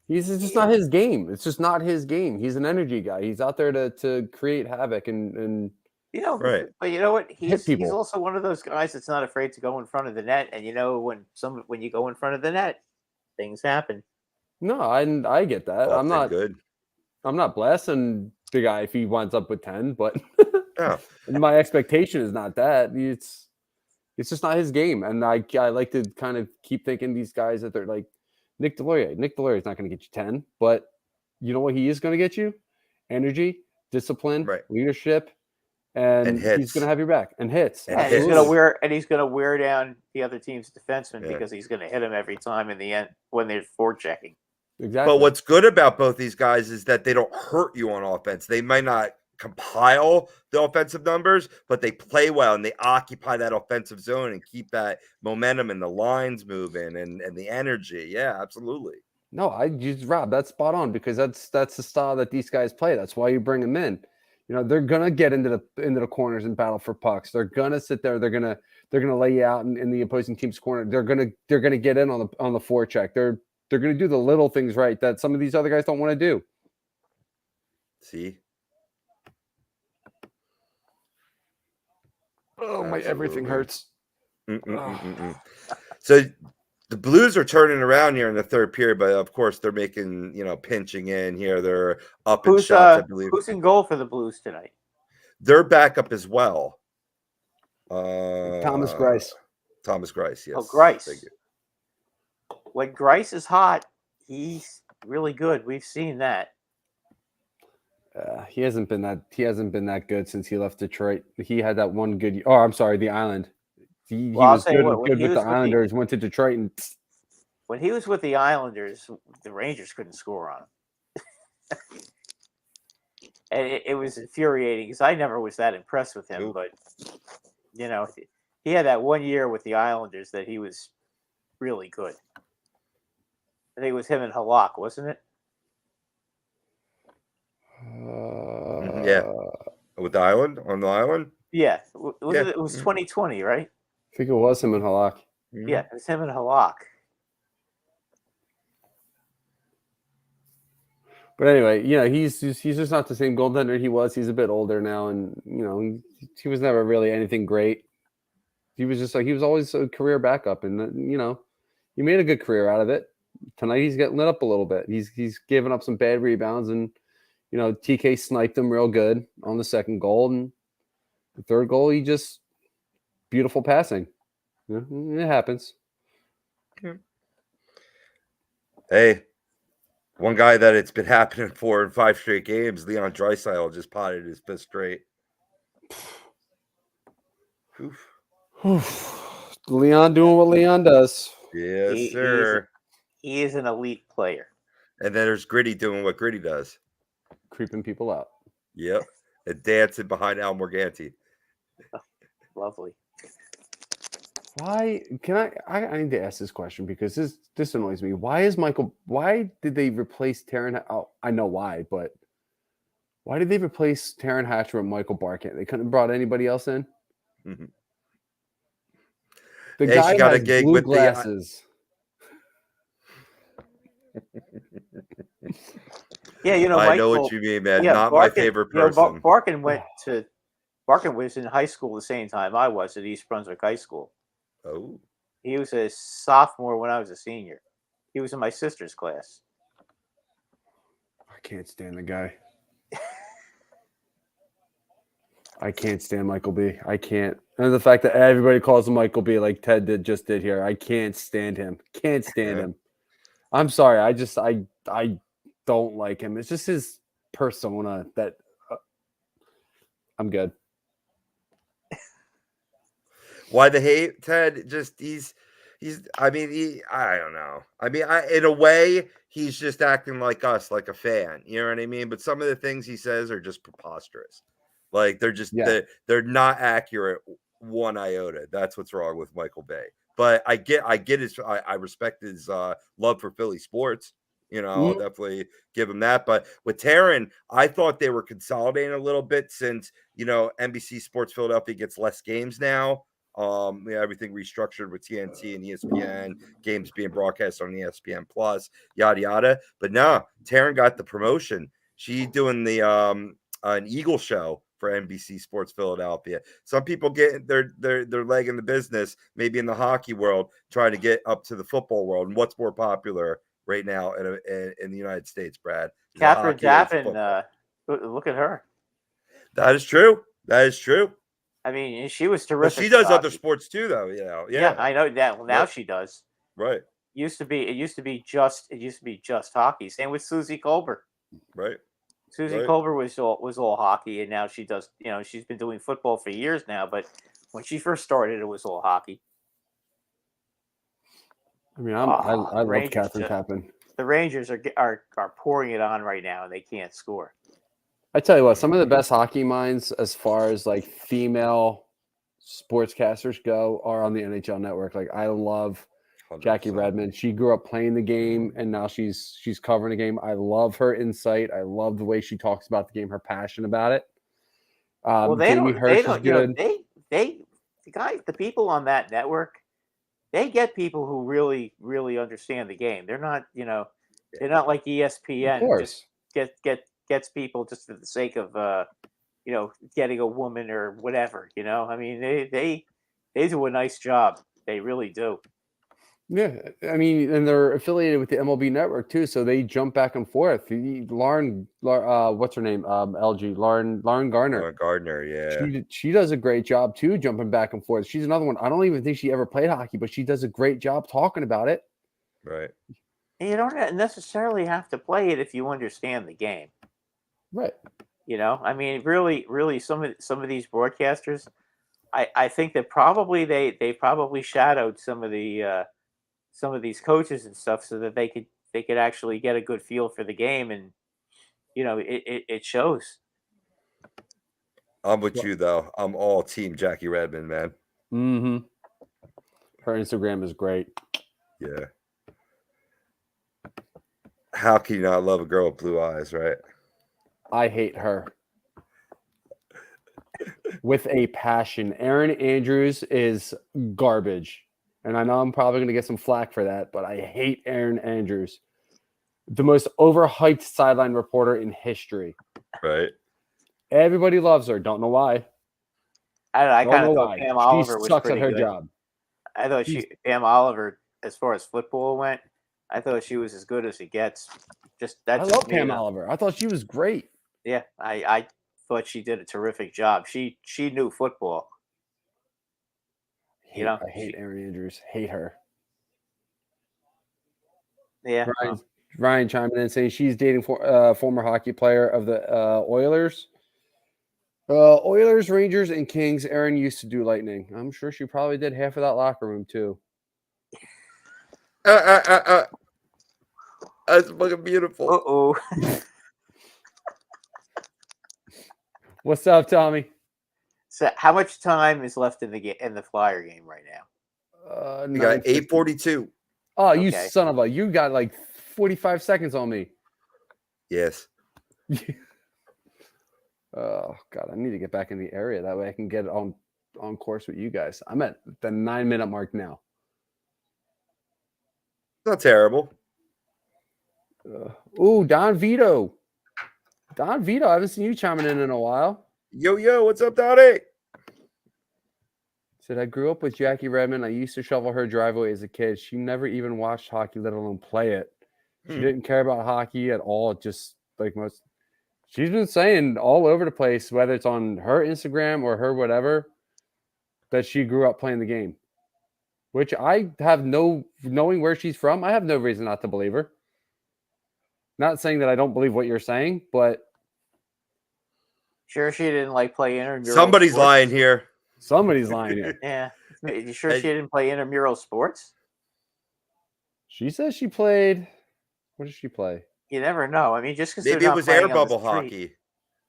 It's just not his game. It's just not his game. He's an energy guy. He's out there to create havoc and You know, Right. But you know what? He's people. also one of those guys that's not afraid to go in front of the net. And you know, when you go in front of the net, things happen. no, I get that. Often good. I'm not blasting the guy if he winds up with 10, but Yeah. my expectation is not that. It's just not his game. And I like to kind of keep thinking these guys that they're like Nick Delorier. Nick Delorier is not going to get you 10, but you know what he is going to get you? Energy, discipline, Right. leadership, and hits. he's going to have your back and hits. And And hits. he's gonna wear down the other team's defenseman Yeah. because he's gonna hit him every time in the end when they're forechecking. Exactly. But what's good about both these guys is that they don't hurt you on offense. They might not compile the offensive numbers, but they play well and they occupy that offensive zone and keep that momentum and the lines moving and the energy. Yeah, absolutely. No, Rob, that's spot on because that's the style that these guys play. That's why you bring them in. You know, they're gonna get into the corners and battle for pucks. They're gonna sit there. They're gonna lay you out in the opposing team's corner. They're gonna get in on the forecheck. They're gonna do the little things right that some of these other guys don't want to do. See? Oh, my everything hurts. So the Blues are turning around here in the third period, but of course they're making, pinching in here. They're up in shots, I believe. Who's in goal for the Blues tonight? They're back up as well. Thomas Greiss. Thomas Greiss, yes. Oh, Greiss. Thank you. When Greiss is hot, he's really good. We've seen that. He hasn't been that good since he left Detroit. He had that one good. Oh, I'm sorry, the Island. He was good with the Islanders. Went to Detroit and when he was with the Islanders, the Rangers couldn't score on him. And it was infuriating because I never was that impressed with him. Nope. But he had that 1 year with the Islanders that he was really good. I think it was him and Halak, wasn't it? Yeah. With the island? On the island? Yeah. It was 2020, right? I think it was him and Halak. Yeah, it was him and Halak. But anyway, he's just not the same goaltender he was. He's a bit older now, and he was never really anything great. He was always a career backup, and he made a good career out of it. Tonight he's getting lit up a little bit. He's given up some bad rebounds, and TK sniped him real good on the second goal, and the third goal he just beautiful passing. It happens. Hey, one guy that it's been happening for in 5 straight games, Leon Draisaitl just potted his fifth straight. Leon doing what Leon does. Yes, sir. He is an elite player. And then there's Gritty doing what Gritty does. Creeping people out. Yep. And dancing behind Al Morganti. Lovely. Why can I need to ask this question because this annoys me. Why did they replace Taron? Oh, I know why, but Why did they replace Taron Hatcher with Michael Barkett? They couldn't have brought anybody else in. Mm-hmm. The Hey, guy she got a has gig blue with glasses. Yeah, you know, I know Michael. what you mean, man. Yeah, Not my Barkin, favorite you know, person. Barkin was in high school the same time I was at East Brunswick High School. Oh, He was a sophomore when I was a senior. He was in my sister's class. I can't stand the guy. I can't stand Michael B. I can't. And the fact that everybody calls him Michael B. like Ted just did here. I can't stand him. Can't stand him. I'm sorry. I don't like him. It's just his persona that I'm good. why the hate, Ted? Just I mean, I don't know. I mean, in a way, he's just acting like us, like a fan. You know what I mean? But some of the things he says are just preposterous. Like they're just they're not accurate one iota. That's what's wrong with Michael Bay. But I get his. I respect his love for Philly sports. You know, I'll definitely give him that. But with Taron, I thought they were consolidating a little bit since, you know, NBC Sports Philadelphia gets less games now. Everything restructured with TNT and ESPN, games being broadcast on ESPN Plus, yada yada. But no, Taron got the promotion. She's doing the an Eagle show for NBC Sports Philadelphia. Some people get their leg in the business, maybe in the hockey world, trying to get up to the football world. And what's more popular right now in the United States, Brad? Catherine Tappan, look at her. That is true. That is true. I mean, she was terrific. But she does other sports too, though. You know, yeah, I know that. Well, now she does. Right. It used to be just hockey. Same with Susie Colbert. Right. Susie Colbert was all hockey, and now she does. You know, she's been doing football for years now. But when she first started, it was all hockey. I mean, I love Catherine Tappan. The Rangers are pouring it on right now, and they can't score. I tell you what, some of the best hockey minds, as far as like female sportscasters go, are on the NHL Network. Like I love 100%. Jackie Redmond. She grew up playing the game, and now she's covering the game. I love her insight. I love the way she talks about the game, her passion about it. The people on that network, they get people who really, really understand the game. They're not, they're not like ESPN who just gets people just for the sake of, getting a woman or whatever. I mean, they do a nice job. They really do. Yeah, I mean, and they're affiliated with the MLB Network too, so they jump back and forth. Lauren, what's her name? Lauren Garner. Lauren Gardner, yeah. She does a great job too, jumping back and forth. She's another one. I don't even think she ever played hockey, but she does a great job talking about it. Right. And you don't necessarily have to play it if you understand the game. Right. I mean, really, some of these broadcasters, I think that probably they probably shadowed some of these coaches and stuff so that they could actually get a good feel for the game, and it shows. I'm with you though. I'm all team Jackie Redmond, man. Mm-hmm. Her Instagram is great. Yeah. How can you not love a girl with blue eyes, right? I hate her. With a passion. Erin Andrews is garbage. And I know I'm probably going to get some flack for that, but I hate Erin Andrews. The most overhyped sideline reporter in history. Right. Everybody loves her. Don't know why. I kind of thought Pam Oliver was sucks pretty at her good. job. I thought Pam Oliver, as far as football went, I thought she was as good as it gets. I love Pam Oliver. I thought she was great. Yeah, I thought she did a terrific job. She knew football. I hate Erin Andrews. Hate her. Yeah. Ryan chiming in saying she's dating former hockey player of the Oilers. Oilers, Rangers, and Kings. Erin used to do Lightning. I'm sure she probably did half of that locker room too. That's fucking beautiful. Uh-oh. What's up, Tommy? So, how much time is left in the Flyer game right now? You got 8:42. Oh, you son of a! You got like 45 seconds on me. Yes. Oh God, I need to get back in the area. That way I can get on course with you guys. I'm at the 9-minute mark now. Not terrible. Ooh, Don Vito. Don Vito, I haven't seen you chiming in a while. Yo, what's up, Donnie? Said, I grew up with Jackie Redmond. I used to shovel her driveway as a kid. She never even watched hockey, let alone play it. She didn't care about hockey at all. Just like most. She's been saying all over the place, whether it's on her Instagram or her whatever, that she grew up playing the game. Which I have knowing where she's from, I have no reason not to believe her. Not saying that I don't believe what you're saying, but Sure, she didn't like play intramural. Somebody's sports? lying here. Somebody's lying here. Yeah, you sure she didn't play intramural sports? She says she played. What did she play? You never know. I mean, just because Maybe it was air bubble hockey.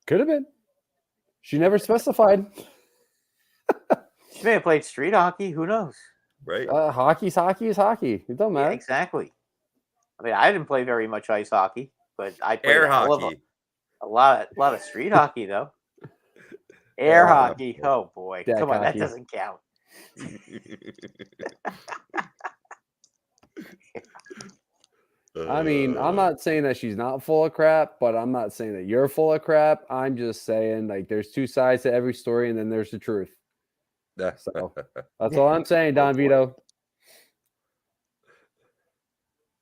Could have been. She never specified. She may have played street hockey. Who knows? Right. Hockey is hockey. It don't matter. Yeah, exactly. I mean, I didn't play very much ice hockey, but I played Air a hell of hockey. a lot of street hockey though. Air hockey. Oh boy, Deck come on, hockey. that doesn't count. I mean, I'm not saying that she's not full of crap, but I'm not saying that you're full of crap. I'm just saying, like, there's two sides to every story, and then there's the truth. So that's all I'm saying, Don Vito.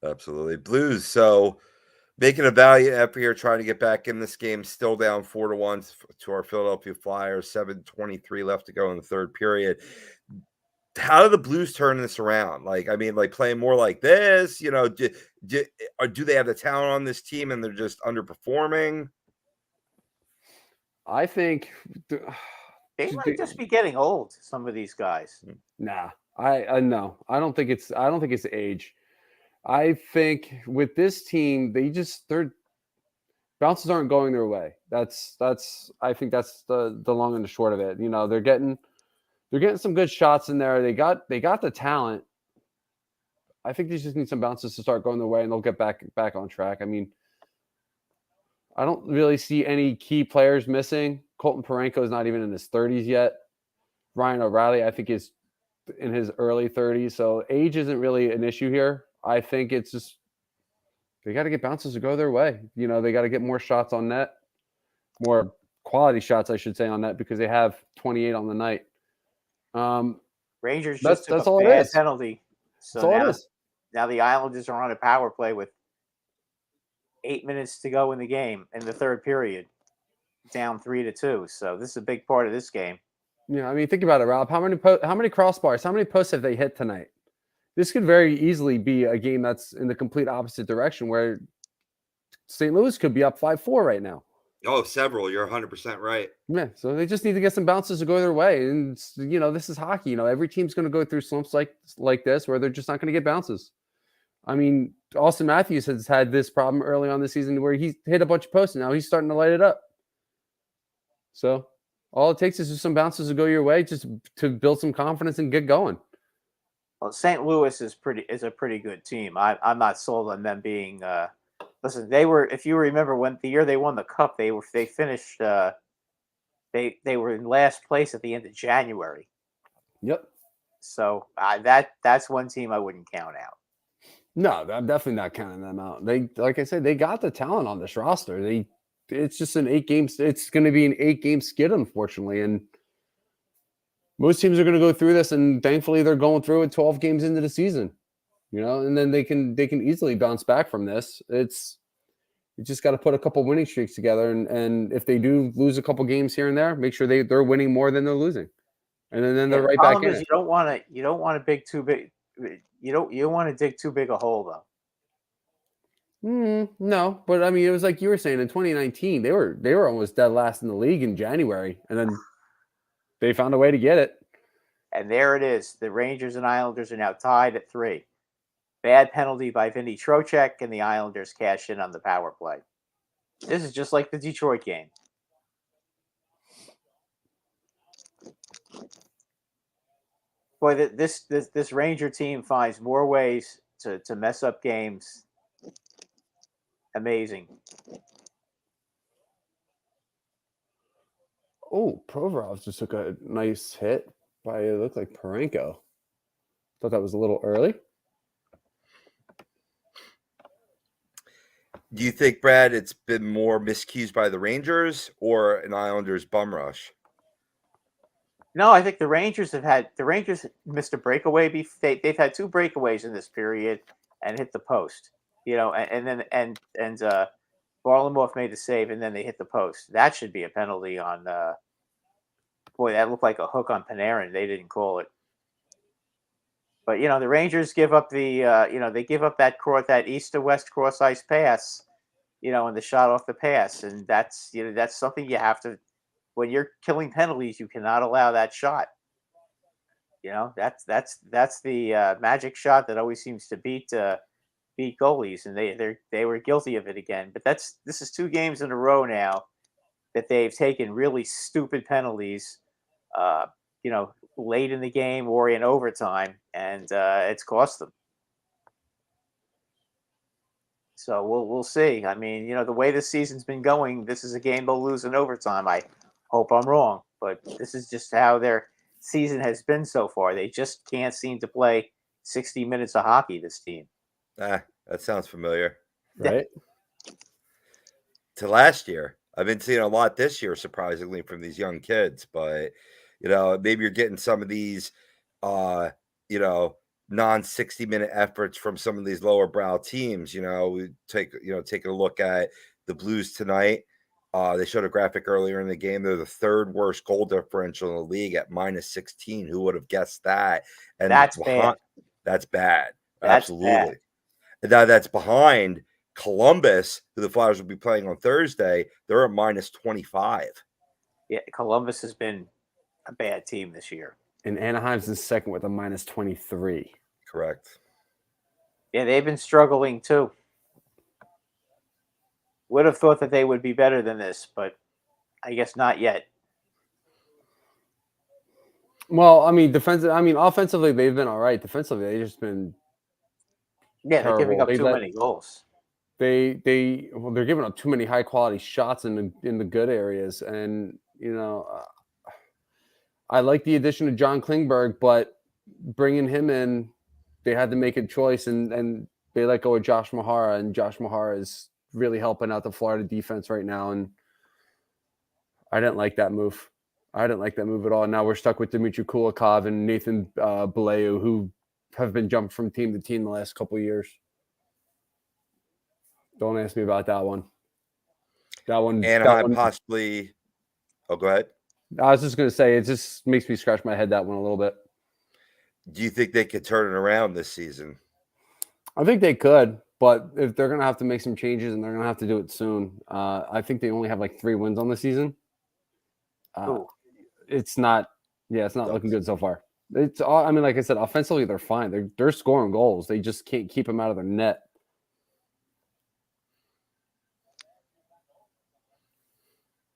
Absolutely. Blues. So making a valiant effort here, trying to get back in this game, still down 4-1 to our Philadelphia Flyers, 7:23 left to go in the third period. How do the Blues turn this around? Like, I mean, like playing more like this, you know, do they have the talent on this team and they're just underperforming? I think They might just be getting old. Some of these guys. nah. I no. I don't think it's age. I think with this team, their bounces aren't going their way. I think that's the long and the short of it. You know, they're getting some good shots in there. They got the talent. I think they just need some bounces to start going their way, and they'll get back on track. I mean, I don't really see any key players missing. Colton Parayko is not even in his 30s yet. Ryan O'Reilly, I think, is in his early 30s. So age isn't really an issue here. I think it's just they got to get bounces to go their way. You know, they got to get more shots on net, more quality shots, I should say, on net, because they have 28 on the night. Rangers That's just took all a it bad is. penalty. So That's all it is. now the Islanders are on a power play with 8 minutes to go in the game in the third period, down 3-2. So this is a big part of this game. Yeah, I mean, think about it, Rob. How many crossbars, how many posts have they hit tonight? This could very easily be a game that's in the complete opposite direction, where St. Louis could be up 5-4 right now. Oh, several. You're 100% right. Yeah, so they just need to get some bounces to go their way. And, you know, this is hockey. You know, every team's going to go through slumps like this where they're just not going to get bounces. I mean, Austin Matthews has had this problem early on the season where he hit a bunch of posts, and now he's starting to light it up. So all it takes is just some bounces to go your way, just to build some confidence and get going. Well, St. Louis is a pretty good team. I'm not sold on them being. Listen, they were. If you remember when the year they won the cup, they finished. They were in last place at the end of January. Yep. So that's one team I wouldn't count out. No, I'm definitely not counting them out. They, like I said, they got the talent on this roster. It's just an 8 games. It's going to be an 8-game skid, unfortunately, and most teams are going to go through this, and thankfully they're going through it 12 games into the season, you know, and then they can easily bounce back from this. You just got to put a couple winning streaks together, and if they do lose a couple games here and there, make sure they're winning more than they're losing, and then they're right back in it. You don't want to dig too big. You don't want to dig too big a hole though. No, but I mean, it was like you were saying in 2019, they were almost dead last in the league in January, and then they found a way to get it. And there it is. The Rangers and Islanders are now tied at 3. Bad penalty by Vinny Trocheck, and the Islanders cash in on the power play. This is just like the Detroit game. Boy, this Ranger team finds more ways to mess up games. Amazing. Oh, Provorov just took a nice hit by, it looked like Parenko. Thought that was a little early. Do you think, Brad, it's been more miscues by the Rangers or an Islanders bum rush? No, I think the Rangers missed a breakaway. They've had 2 breakaways in this period and hit the post. And Varlamov made the save, and then they hit the post. That should be a penalty on. Boy, that looked like a hook on Panarin. They didn't call it. But the Rangers give up they give up that east to west cross ice pass, and the shot off the pass, and that's something you have to. When you're killing penalties, you cannot allow that shot. That's the magic shot that always seems to beat goalies, and they were guilty of it again. But this is 2 games in a row now that they've taken really stupid penalties, late in the game or in overtime, and it's cost them. So we'll see. I mean, the way this season's been going, this is a game they'll lose in overtime. I hope I'm wrong, but this is just how their season has been so far. They just can't seem to play 60 minutes of hockey, this team. That sounds familiar. Right? To last year. I've been seeing a lot this year, surprisingly, from these young kids. But, maybe you're getting some of these, non-60-minute efforts from some of these lower brow teams. We taking a look at the Blues tonight. They showed a graphic earlier in the game. They're the 3rd worst goal differential in the league at -16. Who would have guessed that? And That's bad. That's bad. That's Absolutely. bad. And now that's behind Columbus, who the Flyers will be playing on Thursday. They're at -25. Yeah, Columbus has been a bad team this year. And Anaheim's in second with a -23. Correct. Yeah, they've been struggling too. Would have thought that they would be better than this, but I guess not yet. Well, I mean, offensively they've been all right. Defensively, they've just been they're giving up terrible. too many goals. They're giving up too many high quality shots in the good areas, and I like the addition of John Klingberg, but bringing him in, they had to make a choice, and they let go of Josh Mahara, and Josh Mahara is really helping out the Florida defense right now, and I didn't like that move. I didn't like that move at all. Now we're stuck with Dmitry Kulikov and Nathan Beleu, who have been jumped from team to team the last couple of years. Don't ask me about that one. Anaheim possibly. Oh, go ahead. I was just going to say, it just makes me scratch my head, that one, a little bit. Do you think they could turn it around this season? I think they could, but if they're going to have to make some changes, and they're going to have to do it soon. I think they only have like 3 wins on the season. It's not looking good so far. It's all, I mean, like I said, offensively they're fine. They're scoring goals. They just can't keep them out of their net.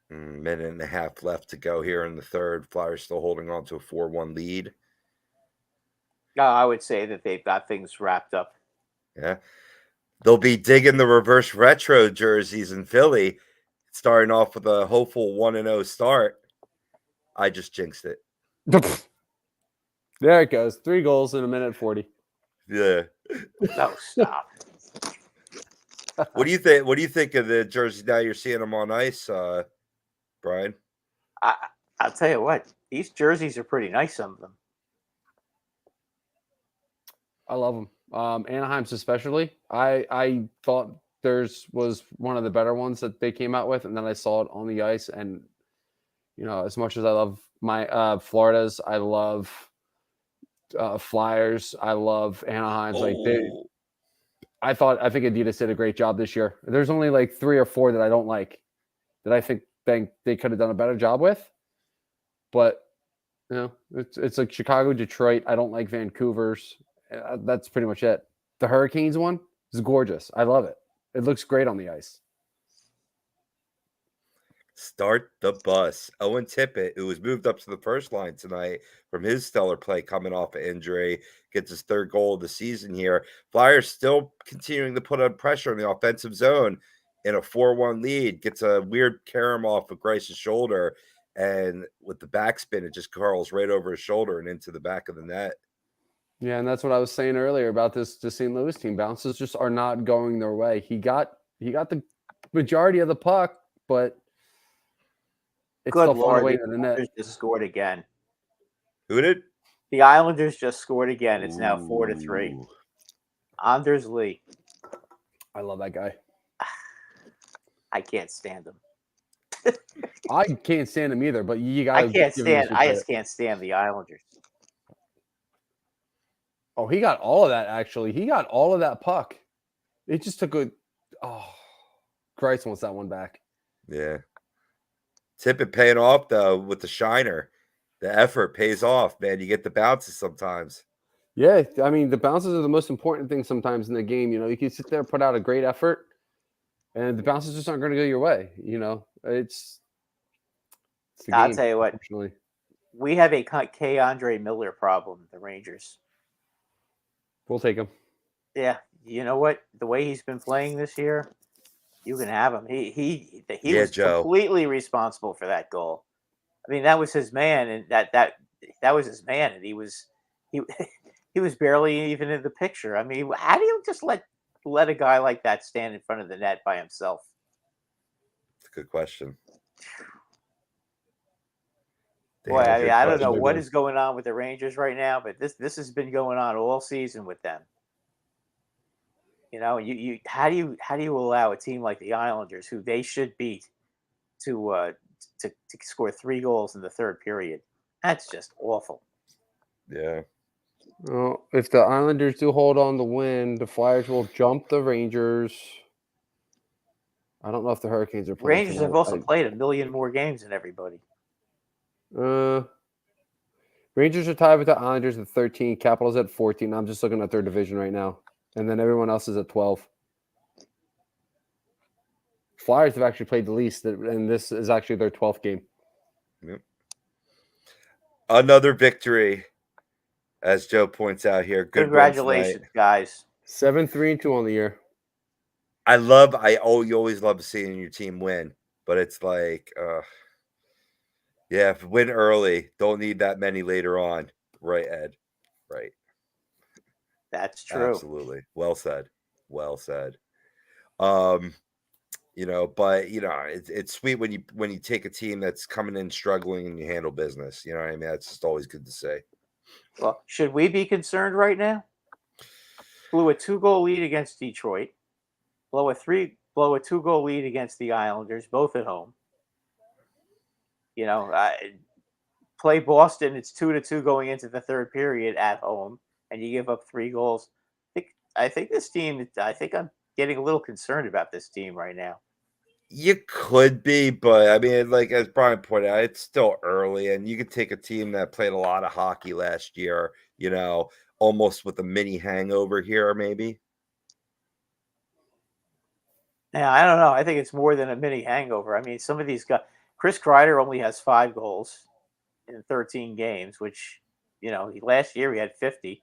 Minute and a half left to go here in the third. Flyers still holding on to a 4-1 lead. I would say that they've got things wrapped up. Yeah. They'll be digging the reverse retro jerseys in Philly, starting off with a hopeful 1-0 start. I just jinxed it. There it goes. 3 goals in a minute 40. Yeah. No, stop. What do you think? What do you think of the jerseys now you're seeing them on ice, Brian? I'll tell you what. These jerseys are pretty nice, some of them. I love them. Anaheim's especially. I thought theirs was one of the better ones that they came out with, and then I saw it on the ice, and as much as I love my Florida's, I love Flyers, I love Anaheim's. I think Adidas did a great job this year. There's only like 3 or 4 that I don't like, that I think they could have done a better job with. But it's like Chicago, Detroit. I don't like Vancouver's. That's pretty much it. The Hurricanes one is gorgeous. I love it. It looks great on the ice. Start the bus. Owen Tippett, who was moved up to the first line tonight from his stellar play coming off an injury, gets his 3rd goal of the season here. Flyers still continuing to put on pressure in the offensive zone in a 4-1 lead. Gets a weird carom off of Grice's shoulder, and with the backspin, it just curls right over his shoulder and into the back of the net. Yeah, and that's what I was saying earlier about this St. Louis team. Bounces just are not going their way. He got the majority of the puck, but it's Good still falling Lord, away the in the net. Islanders just scored again. Who did? The Islanders just scored again. It's now 4-3. Ooh. Anders Lee. I love that guy. I can't stand him. I can't stand him either, but you got I to can't give him stand. some I credit. just can't stand the Islanders. Oh, he got all of that, actually. He got all of that puck. It just took a... Oh, Christ wants that one back. Yeah. Tippett paying off, though, with the shiner. The effort pays off, man. You get the bounces sometimes. Yeah, I mean, the bounces are the most important thing sometimes in the game. You know, you can sit there and put out a great effort, and the bounces just aren't going to go your way. You know, it's the I'll game, tell you what. unfortunately. We have a K. Andre Miller problem. The Rangers. We'll take him. Yeah, you know what? The way he's been playing this year, you can have him. He Yeah, was Joe. completely responsible for that goal. I mean, that was his man, and that was his man, and he was barely even in the picture. I mean, how do you just let a guy like that stand in front of the net by himself? It's a good question. Boy, Damn, I mean, good I don't know question. what is going on with the Rangers right now, but this has been going on all season with them. You know, you how do you allow a team like the Islanders, who they should beat, to score 3 goals in the third period? That's just awful. Yeah. Well, if the Islanders do hold on to win, the Flyers will jump the Rangers. I don't know if the Hurricanes are playing Rangers tonight. have also played a million more games than everybody. Rangers are tied with the Islanders at 13. Capitals at 14. I'm just looking at their division right now. And then everyone else is at 12. Flyers have actually played the least, and this is actually their 12th game. Yep. Alother victory, as Joe points out here. Good Congratulations, guys. 7-3-2 on the year. You always love seeing your team win, but it's like, yeah, if win early, don't need that many later on. Right, Ed? Right. That's true. Absolutely. Well said. Well said. You know, but you know, it's sweet when you take a team that's coming in struggling and you handle business. You know what I mean? That's just always good to say. Well, should we be concerned right now? Blew a 2-goal lead against Detroit. Blow a 2-goal lead against the Islanders, both at home. You know, play Boston. It's 2-2 going into the third period at home, and you give up 3 goals. I think this team. I think I'm getting a little concerned about this team right now. You could be, but I mean, like as Brian pointed out, it's still early, and you could take a team that played a lot of hockey last year, you know, almost with a mini hangover here, maybe. Yeah, I don't know. I think it's more than a mini hangover. I mean, some of these guys. Chris Kreider only has 5 goals in 13 games, which, you know, last year he had 50.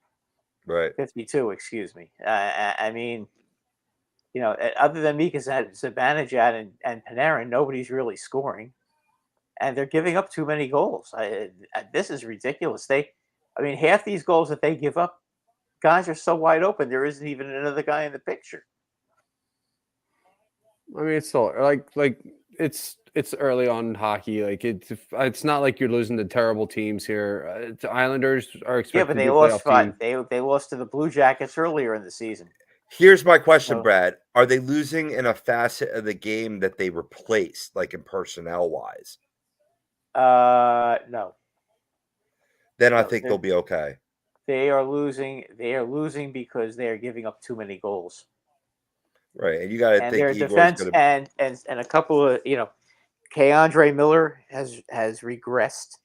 Right. 52, excuse me. I mean, you know, other than Mika Zibanejad and Panarin, nobody's really scoring, and they're giving up too many goals. This is ridiculous. Half these goals that they give up, guys are so wide open. There isn't even another guy in the picture. I mean, it's still like it's early on in hockey. Like it's not like you're losing to terrible teams here. The Islanders are expected. Yeah, but they to be a lost playoff team. They lost to the Blue Jackets earlier in the season. Here's my question, Oh. Brad. Are they losing in a facet of the game that they replaced, like in personnel wise? No. Then I think they'll be okay. They are losing. They are losing because they are giving up too many goals. Right, and you got to think their Igor's defense gonna... and a couple of, you know, K. Andre Miller has regressed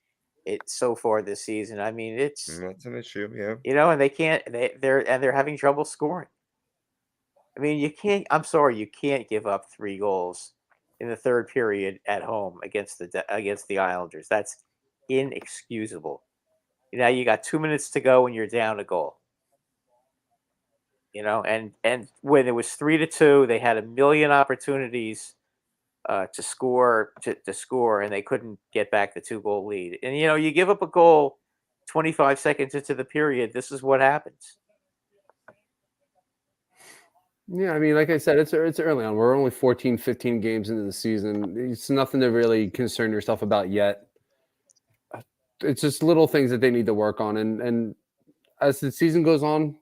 it so far this season. I mean, it's That's an issue, yeah. You know, and they're having trouble scoring. I mean, you can't. I'm sorry, you can't give up 3 goals in the third period at home against the Islanders. That's inexcusable. You know, you got 2 minutes to go and you're down a goal. You know, and when it was 3-2, they had a million opportunities to score, and they couldn't get back the 2-goal lead. And you give up a goal 25 seconds into the period. This is what happens. Yeah, I mean, like I said, it's early on. We're only 14, 15 games into the season. It's nothing to really concern yourself about yet. It's just little things that they need to work on. And as the season goes on,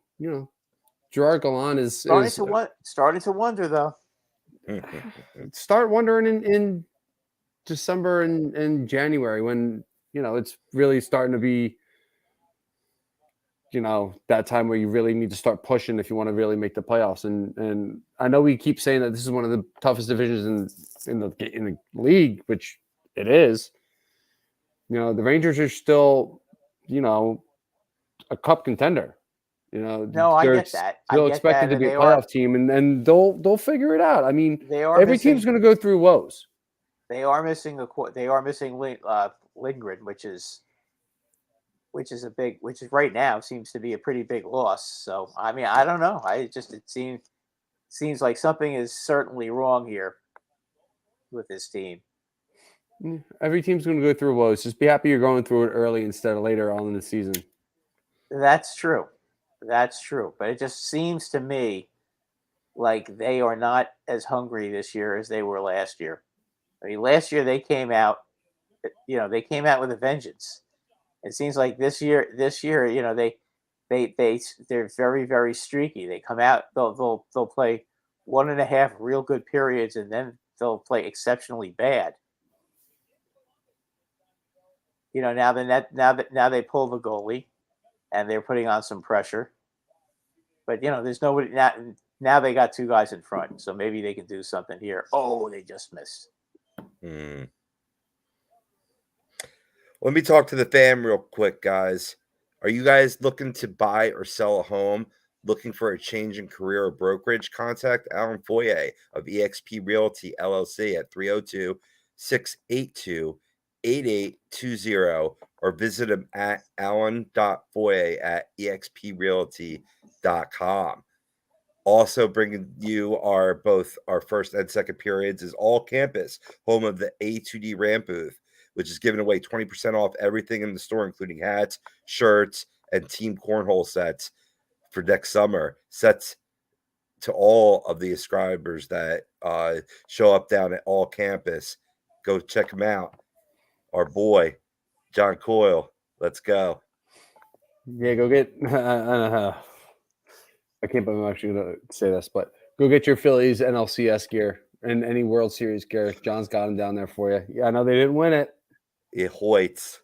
Gerard Gallant is starting to wonder, though. Start wondering in December and January when, it's really starting to be, that time where you really need to start pushing if you want to really make the playoffs. And I know we keep saying that this is one of the toughest divisions in the league, which it is. The Rangers are still, a cup contender. No, I get that. Still expected to be a playoff team, and they'll figure it out. I mean, every team's going to go through woes. They are missing Lindgren, which is right now seems to be a pretty big loss. So I mean, I don't know. It seems like something is certainly wrong here with this team. Every team's going to go through woes. Just be happy you're going through it early instead of later on in the season. That's true. But it just seems to me like they are not as hungry this year as they were last year. I mean, last year they came out with a vengeance. It seems like this year, they're very, very streaky. They come out, they'll play 1.5 real good periods, and then they'll play exceptionally bad. Now they pull the goalie, and they're putting on some pressure. But there's nobody now. They got 2 guys in front, so maybe they can do something here. Oh, they just missed. Let me talk to the fam real quick, guys. Are you guys looking to buy or sell a home? Looking for a change in career or brokerage? Contact Alan Foyer of eXp Realty LLC at 302-682-8820 or visit him at alan.foyer@exprealty.com. Also bringing you both our first and second periods is All Campus, home of the A2D Ramp booth, which is giving away 20% off everything in the store, including hats, shirts, and team cornhole sets for next summer. Sets to all of the subscribers that show up down at All Campus. Go check them out. Our boy, John Coyle. Let's go. Yeah, go get I can't believe I'm actually going to say this, but go get your Phillies NLCS gear and any World Series gear. John's got them down there for you. Yeah, I know they didn't win it. It hoits.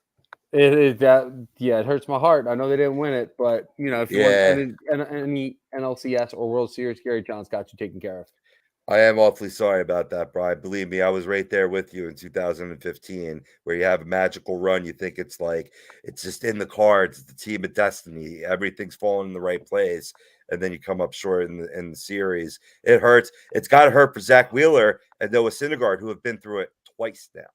It hurts my heart. I know they didn't win it, but if you want any NLCS or World Series gear, John's got you taken care of. I am awfully sorry about that, Brian. Believe me, I was right there with you in 2015, where you have a magical run. You think it's just in the cards, the team of destiny. Everything's falling in the right place, and then you come up short in the series. It hurts. It's got to hurt for Zach Wheeler and Noah Syndergaard, who have been through it twice now.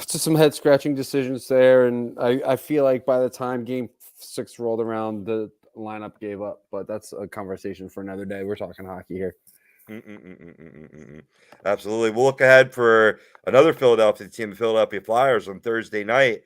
Just some head scratching decisions there, and I feel like by the time Game 6 rolled around, the lineup gave up, but that's a conversation for another day. We're talking hockey here. Absolutely. We'll look ahead for another Philadelphia team, the Philadelphia Flyers, on Thursday night.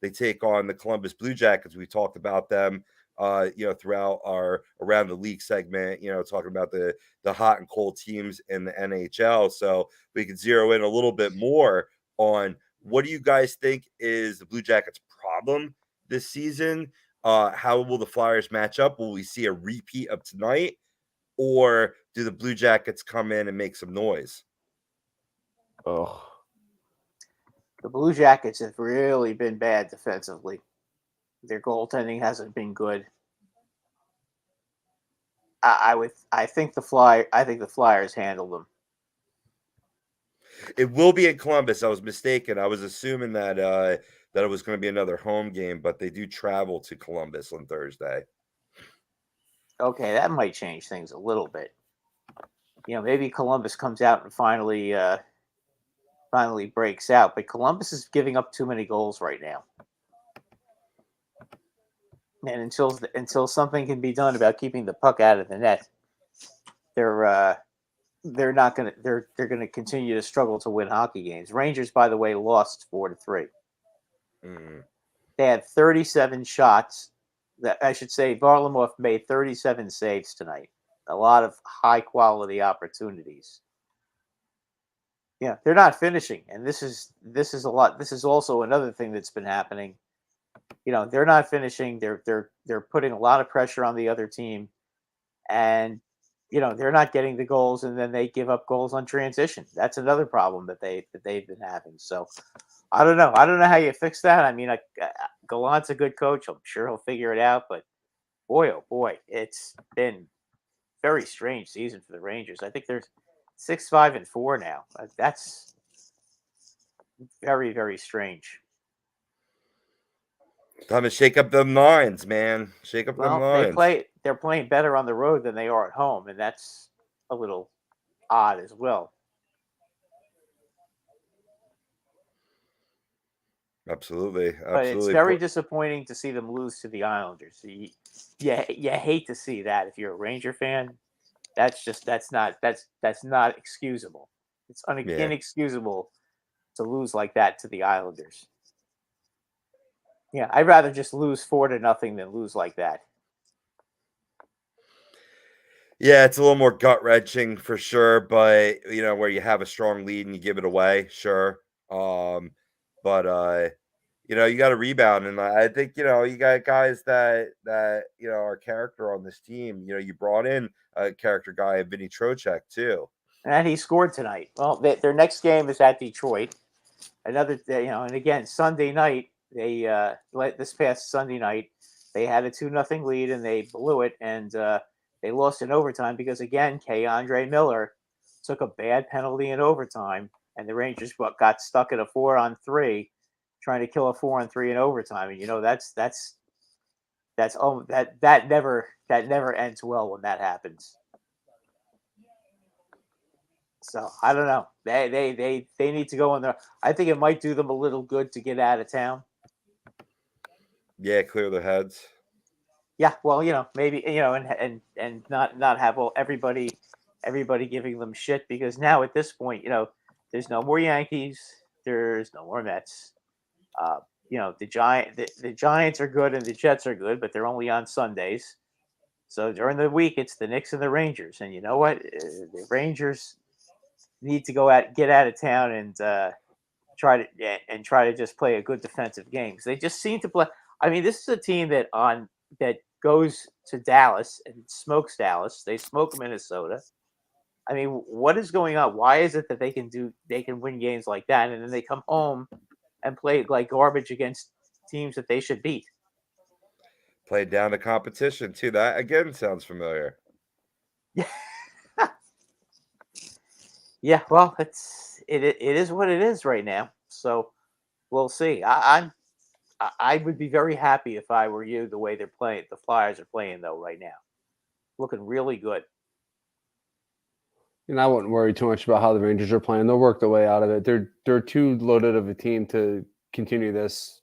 They take on the Columbus Blue Jackets. We talked about them throughout our around the league segment, talking about the hot and cold teams in the NHL. So we can zero in a little bit more on what do you guys think is the Blue Jackets' problem this season? How will the Flyers match up? Will we see a repeat of tonight, or do the Blue Jackets come in and make some noise? Oh, the Blue Jackets have really been bad defensively. Their goaltending hasn't been good. I think the Flyers handle them. It will be in Columbus. I was mistaken. I was assuming that it was going to be another home game, but they do travel to Columbus on Thursday. Okay, that might change things a little bit. Maybe Columbus comes out and finally breaks out, but Columbus is giving up too many goals right now. And until something can be done about keeping the puck out of the net, they're not gonna they're gonna continue to struggle to win hockey games. Rangers, by the way, lost 4-3. Mm. They had 37 shots. That I should say, Varlamov made 37 saves tonight. A lot of high quality opportunities. Yeah, they're not finishing, and this is a lot. This is also another thing that's been happening. They're not finishing. They're putting a lot of pressure on the other team, and they're not getting the goals, and then they give up goals on transition. That's another problem that they've been having. So I don't know. I don't know how you fix that. I mean, Gallant's a good coach. I'm sure he'll figure it out. But boy, oh boy, it's been very strange season for the Rangers. I think they're 6-5-4 now. That's very, very strange. Time to shake up them lines, man. Shake up them Well, lines. they're playing better on the road than they are at home, and that's a little odd as well. Absolutely. But it's very disappointing to see them lose to the Islanders. You hate to see that if you're a Ranger fan. That's not excusable. It's inexcusable to lose like that to the Islanders. Yeah, I'd rather just lose 4-0 than lose like that. Yeah, it's a little more gut wrenching for sure, but where you have a strong lead and you give it away, sure. But you got to rebound, and I think you got guys that are character on this team. You brought in a character guy, Vinny Trocheck, too, and he scored tonight. Well, their next game is at Detroit. Another, and again Sunday night this past Sunday night they had a 2-0 lead and they blew it, and they lost in overtime because again Andre Miller took a bad penalty in overtime, and the Rangers got stuck at a 4-on-3, trying to kill a 4-on-3 in overtime, and that never ends well when that happens. So I don't know. They need to go in there. I think it might do them a little good to get out of town. Yeah, clear their heads. Yeah, well, maybe and not have everybody giving them shit, because now at this point, there's no more Yankees, there's no more Mets. The Giants are good and the Jets are good, but they're only on Sundays. So during the week, it's the Knicks and the Rangers, and you know what? The Rangers need to get out of town and try to just play a good defensive game. Because they just seem to play. I mean, this is a team that goes to Dallas and smokes Dallas. They smoke Minnesota. I mean, what is going on? Why is it that they can win games like that, and then they come home and play like garbage against teams that they should beat? Played down to competition too. That again sounds familiar. Yeah. Yeah, well, it is what it is right now. So we'll see. I would be very happy if I were you, the way they're playing. The Flyers are playing though right now, looking really good. And I wouldn't worry too much about how the Rangers are playing. They'll work their way out of it. They're too loaded of a team to continue this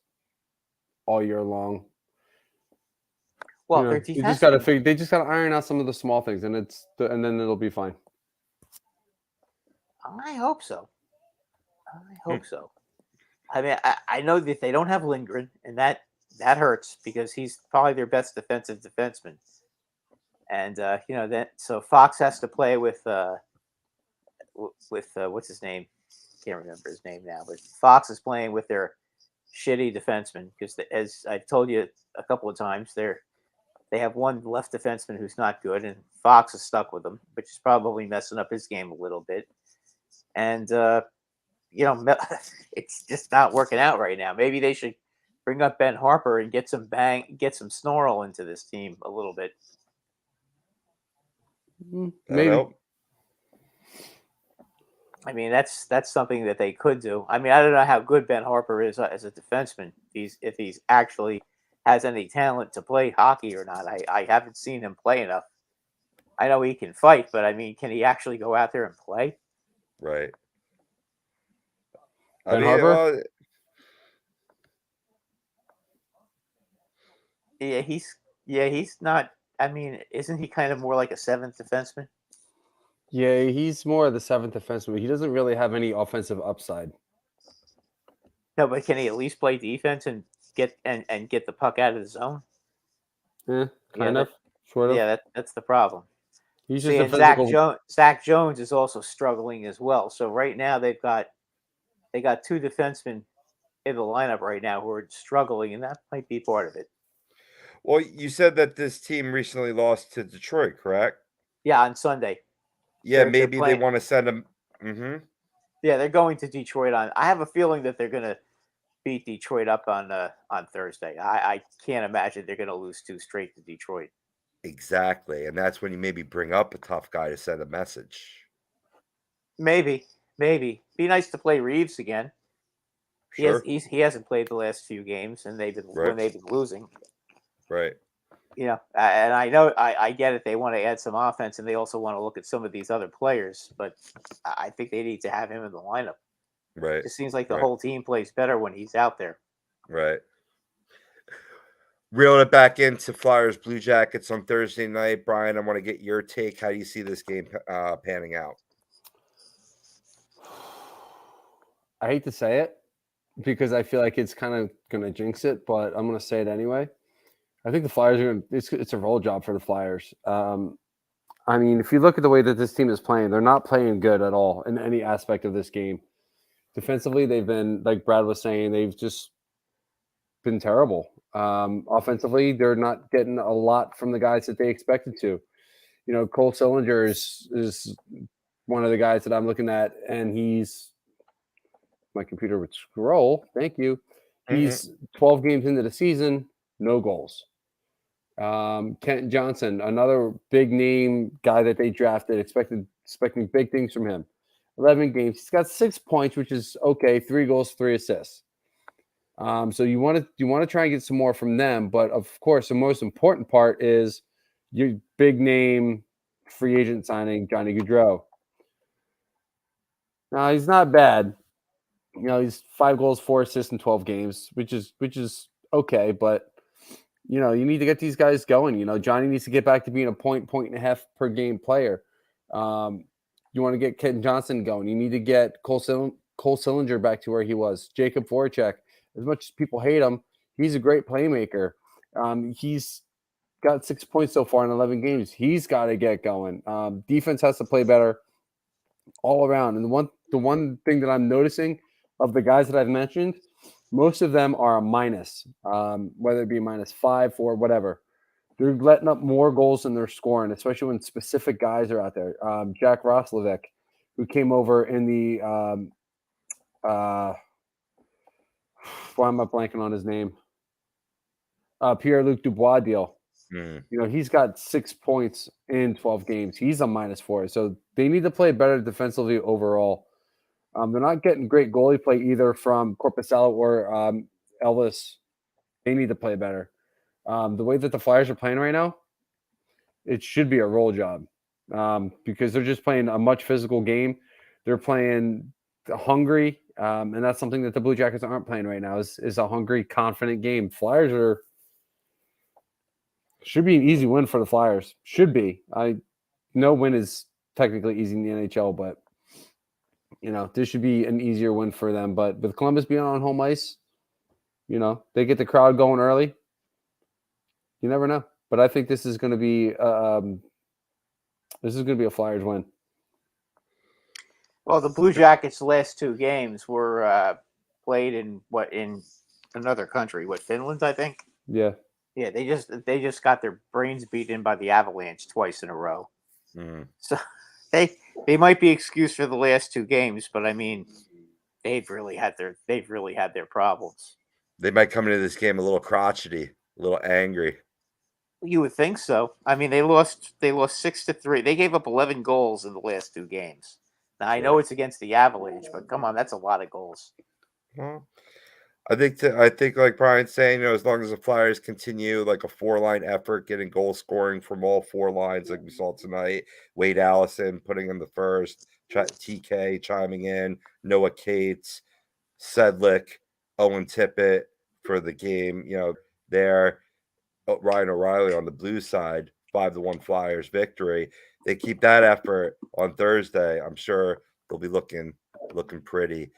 all year long. Well, they just got to iron out some of the small things, and then it'll be fine. I hope so. I mean, I know that they don't have Lindgren, and that hurts because he's probably their best defensive defenseman. And so Fox has to play with what's his name? Can't remember his name now, but Fox is playing with their shitty defenseman because, as I've told you a couple of times, they have one left defenseman who's not good, and Fox is stuck with them, which is probably messing up his game a little bit. And it's just not working out right now. Maybe they should bring up Ben Harper and get some snarl into this team a little bit. Maybe. I mean, that's something that they could do. I mean, I don't know how good Ben Harper is as a defenseman. If he's actually has any talent to play hockey or not. I haven't seen him play enough. I know he can fight, but I mean, can he actually go out there and play? Right. Ben Harper? He's not. I mean, isn't he kind of more like a seventh defenseman? Yeah, he's more of the seventh defenseman. He doesn't really have any offensive upside. No, but can he at least play defense and get the puck out of the zone? Kind Yeah, of, sort of. Yeah, that's the problem. He's See, just a and physical. Zach Jones is also struggling as well. So right now they got two defensemen in the lineup right now who are struggling, and that might be part of it. Well, you said that this team recently lost to Detroit, correct? Yeah, on Sunday. Yeah, They're maybe they playing. want to send them. Mm-hmm. Yeah, they're going to Detroit on. I have a feeling that they're going to beat Detroit up on Thursday. I can't imagine they're going to lose 2 straight to Detroit. Exactly, and that's when you maybe bring up a tough guy to send a message. Maybe be nice to play Reeves again. Sure. He hasn't played the last few games, and when they've been losing. Right. And I know I get it. They want to add some offense, and they also want to look at some of these other players. But I think they need to have him in the lineup. Right. It just seems like the whole team plays better when he's out there. Right. Reeling it back into Flyers Blue Jackets on Thursday night. Brian, I want to get your take. How do you see this game panning out? I hate to say it because I feel like it's kind of going to jinx it, but I'm going to say it anyway. I think the Flyers are going to, it's a roll job for the Flyers. I mean, if you look at the way that this team is playing, they're not playing good at all in any aspect of this game. Defensively, they've been, like Brad was saying, they've just been terrible. Offensively, they're not getting a lot from the guys that they expected to. You know, Cole Sillinger is one of the guys that I'm looking at, and my computer would scroll. Thank you. He's 12 games into the season, no goals. Kent Johnson, another big name guy that they drafted, expecting big things from him. 11 games. He's got 6 points, which is okay. 3 goals, 3 assists. So you want to try and get some more from them, but of course, the most important part is your big name free agent signing, Johnny Gaudreau. Now he's not bad. You know, he's 5 goals, 4 assists in 12 games, which is okay, but you know, you need to get these guys going. You know, Johnny needs to get back to being a point and a half per game player. You want to get Ken Johnson going. You need to get Cole Sillinger back to where he was. Jacob Voracek, as much as people hate him, he's a great playmaker. He's got 6 points so far in 11 games. He's got to get going. Defense has to play better all around. And the one thing that I'm noticing of the guys that I've mentioned, most of them are a minus, whether it be -5, 4, whatever. They're letting up more goals than they're scoring, especially when specific guys are out there. Jack Roslovic, who came over in the why am I blanking on his name? Pierre-Luc Dubois deal. You know, he's got 6 points in 12 games. He's a -4. So they need to play better defensively overall. They're not getting great goalie play either from Korpisalo or Elvis. They need to play better. The way that the Flyers are playing right now, it should be a roll job because they're just playing a much physical game. They're playing hungry, and that's something that the Blue Jackets aren't playing right now. Is a hungry, confident game. Flyers should be an easy win for the Flyers. Should be. No win is technically easy in the NHL, but you know, this should be an easier win for them. But with Columbus being on home ice, you know, they get the crowd going early. You never know. But I think this is going to be a Flyers win. Well, the Blue Jackets' last 2 games were played in another country? Finland, I think. Yeah. Yeah, they just got their brains beaten by the Avalanche twice in a row. So they might be excused for the last 2 games, but I mean, they've really had their problems. They might come into this game a little crotchety, a little angry. You would think so. I mean, they lost 6-3. They gave up 11 goals in the last 2 games. Now I know it's against the Avalanche, but come on, that's a lot of goals. Well, I think like Brian's saying, you know, as long as the Flyers continue like a 4-line effort, getting goal scoring from all 4 lines, like we saw tonight, Wade Allison putting in the first, TK chiming in, Noah Cates, Sedlick, Owen Tippett for the game, you know, there, Ryan O'Reilly on the blue side 5-1 Flyers victory. They keep that effort on Thursday. I'm sure they'll be looking pretty.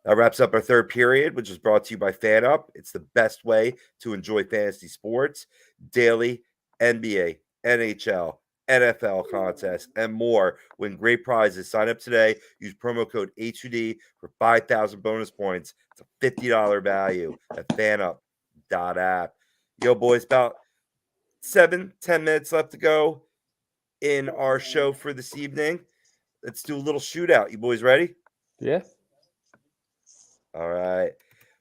That wraps up our third period, which is brought to you by FanUp. It's the best way to enjoy fantasy sports, daily NBA, NHL, NFL contests, and more. Win great prizes. Sign up today. Use promo code A2D for 5,000 bonus points. It's a $50 value at fanup.app. Yo, boys, about 7-10 minutes left to go in our show for this evening. Let's do a little shootout. You boys ready? Yeah. All right.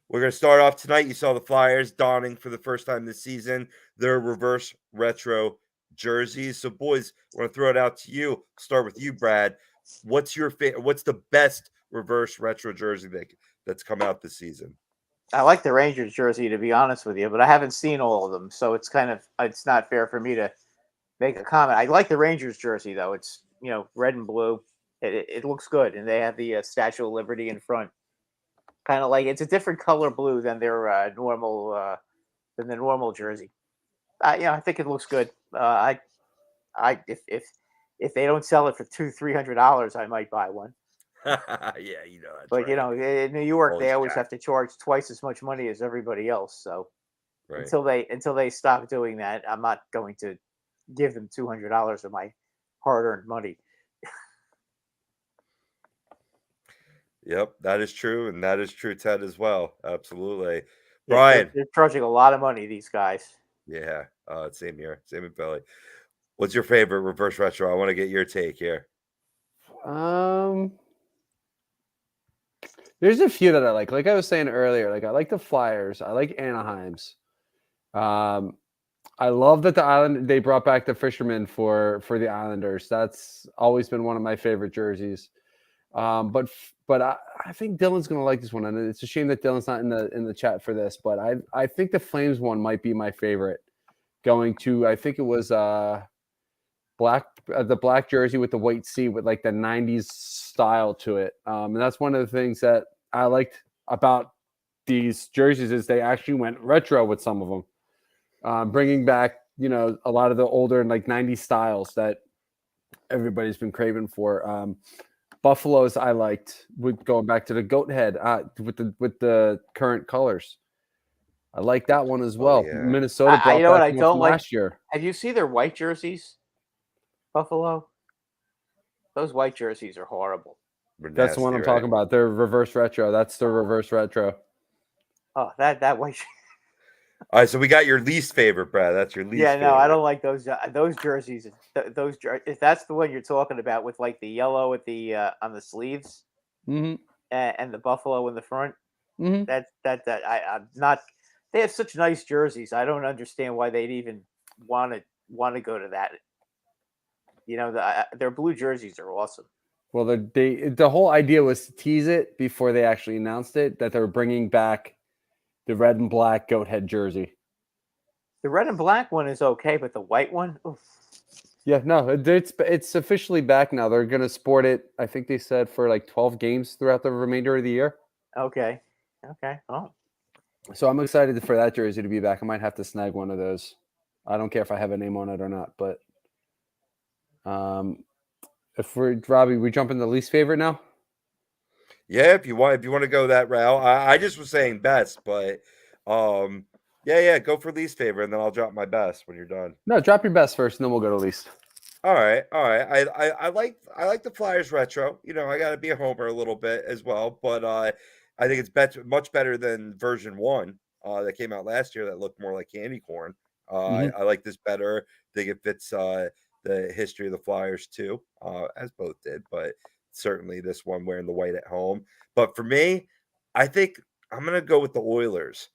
We're going to start off tonight. You saw the Flyers donning for the first time this season their reverse retro jerseys. So, boys, I want to throw it out to you. Start with you, Brad. What's your what's the best reverse retro jersey that's come out this season? I like the Rangers jersey, to be honest with you, but I haven't seen all of them, so it's not fair for me to make a comment. I like the Rangers jersey, though. It's, red and blue. It looks good, and they have the Statue of Liberty in front. Kind of like it's a different color blue than their normal jersey. I think it looks good. If they don't sell it for $200-$300, I might buy one. Yeah, that's but right. In New York, Always they always got have to charge twice as much money as everybody else. So right. until they stop doing that, I'm not going to give them $200 of my hard-earned money. Yep, that is true, and that is true, Ted, as well. Absolutely. Brian. They're charging a lot of money, these guys. Yeah, same here. Same in Philly. What's your favorite reverse retro? I want to get your take here. There's a few that I like. Like I was saying earlier, like I like the Flyers. I like Anaheim's. I love that they brought back the Fisherman for the Islanders. That's always been one of my favorite jerseys. But I think Dylan's gonna like this one, and it's a shame that Dylan's not in the chat for this. But I think the Flames one might be my favorite. Going to, I think it was the black jersey with the white C with like the 90s style to it. And that's one of the things that I liked about these jerseys is they actually went retro with some of them, bringing back a lot of the older like 90s styles that everybody's been craving for. Buffalo's I liked with going back to the goat head with the current colors. I like that one as well. Yeah. Minnesota brought what back I one don't from like last year. Have you seen their white jerseys? Buffalo? Those white jerseys are horrible. That's the one I'm talking about. They're reverse retro. That's the reverse retro. Oh, that white. All right, so we got your least favorite, Brad. That's your least. Yeah, favorite. no, I don't like those jerseys. If that's the one you're talking about with like the yellow at the on the sleeves, mm-hmm. and the buffalo in the front, mm-hmm. I'm not. They have such nice jerseys. I don't understand why they'd even want to go to that. Their blue jerseys are awesome. Well, the whole idea was to tease it before they actually announced it that they were bringing back the red and black goat head jersey. The red and black one is okay, but the white one, oof. Yeah, no, it's officially back now. They're going to sport it, I think they said, for like 12 games throughout the remainder of the year. Okay. Oh. So I'm excited for that jersey to be back. I might have to snag one of those. I don't care if I have a name on it or not, but if Robbie, we jump into least favorite now? Yeah, if you want to go that route. I just was saying best, but yeah, go for least favorite, and then I'll drop my best when you're done. No, drop your best first, and then we'll go to least. All right. I like the Flyers retro. I got to be a homer a little bit as well, but I think it's much better than version 1 that came out last year that looked more like candy corn. I like this better. I think it fits the history of the Flyers too, as both did, but certainly this one wearing the white at home. But for me, I think I'm going to go with the Oilers.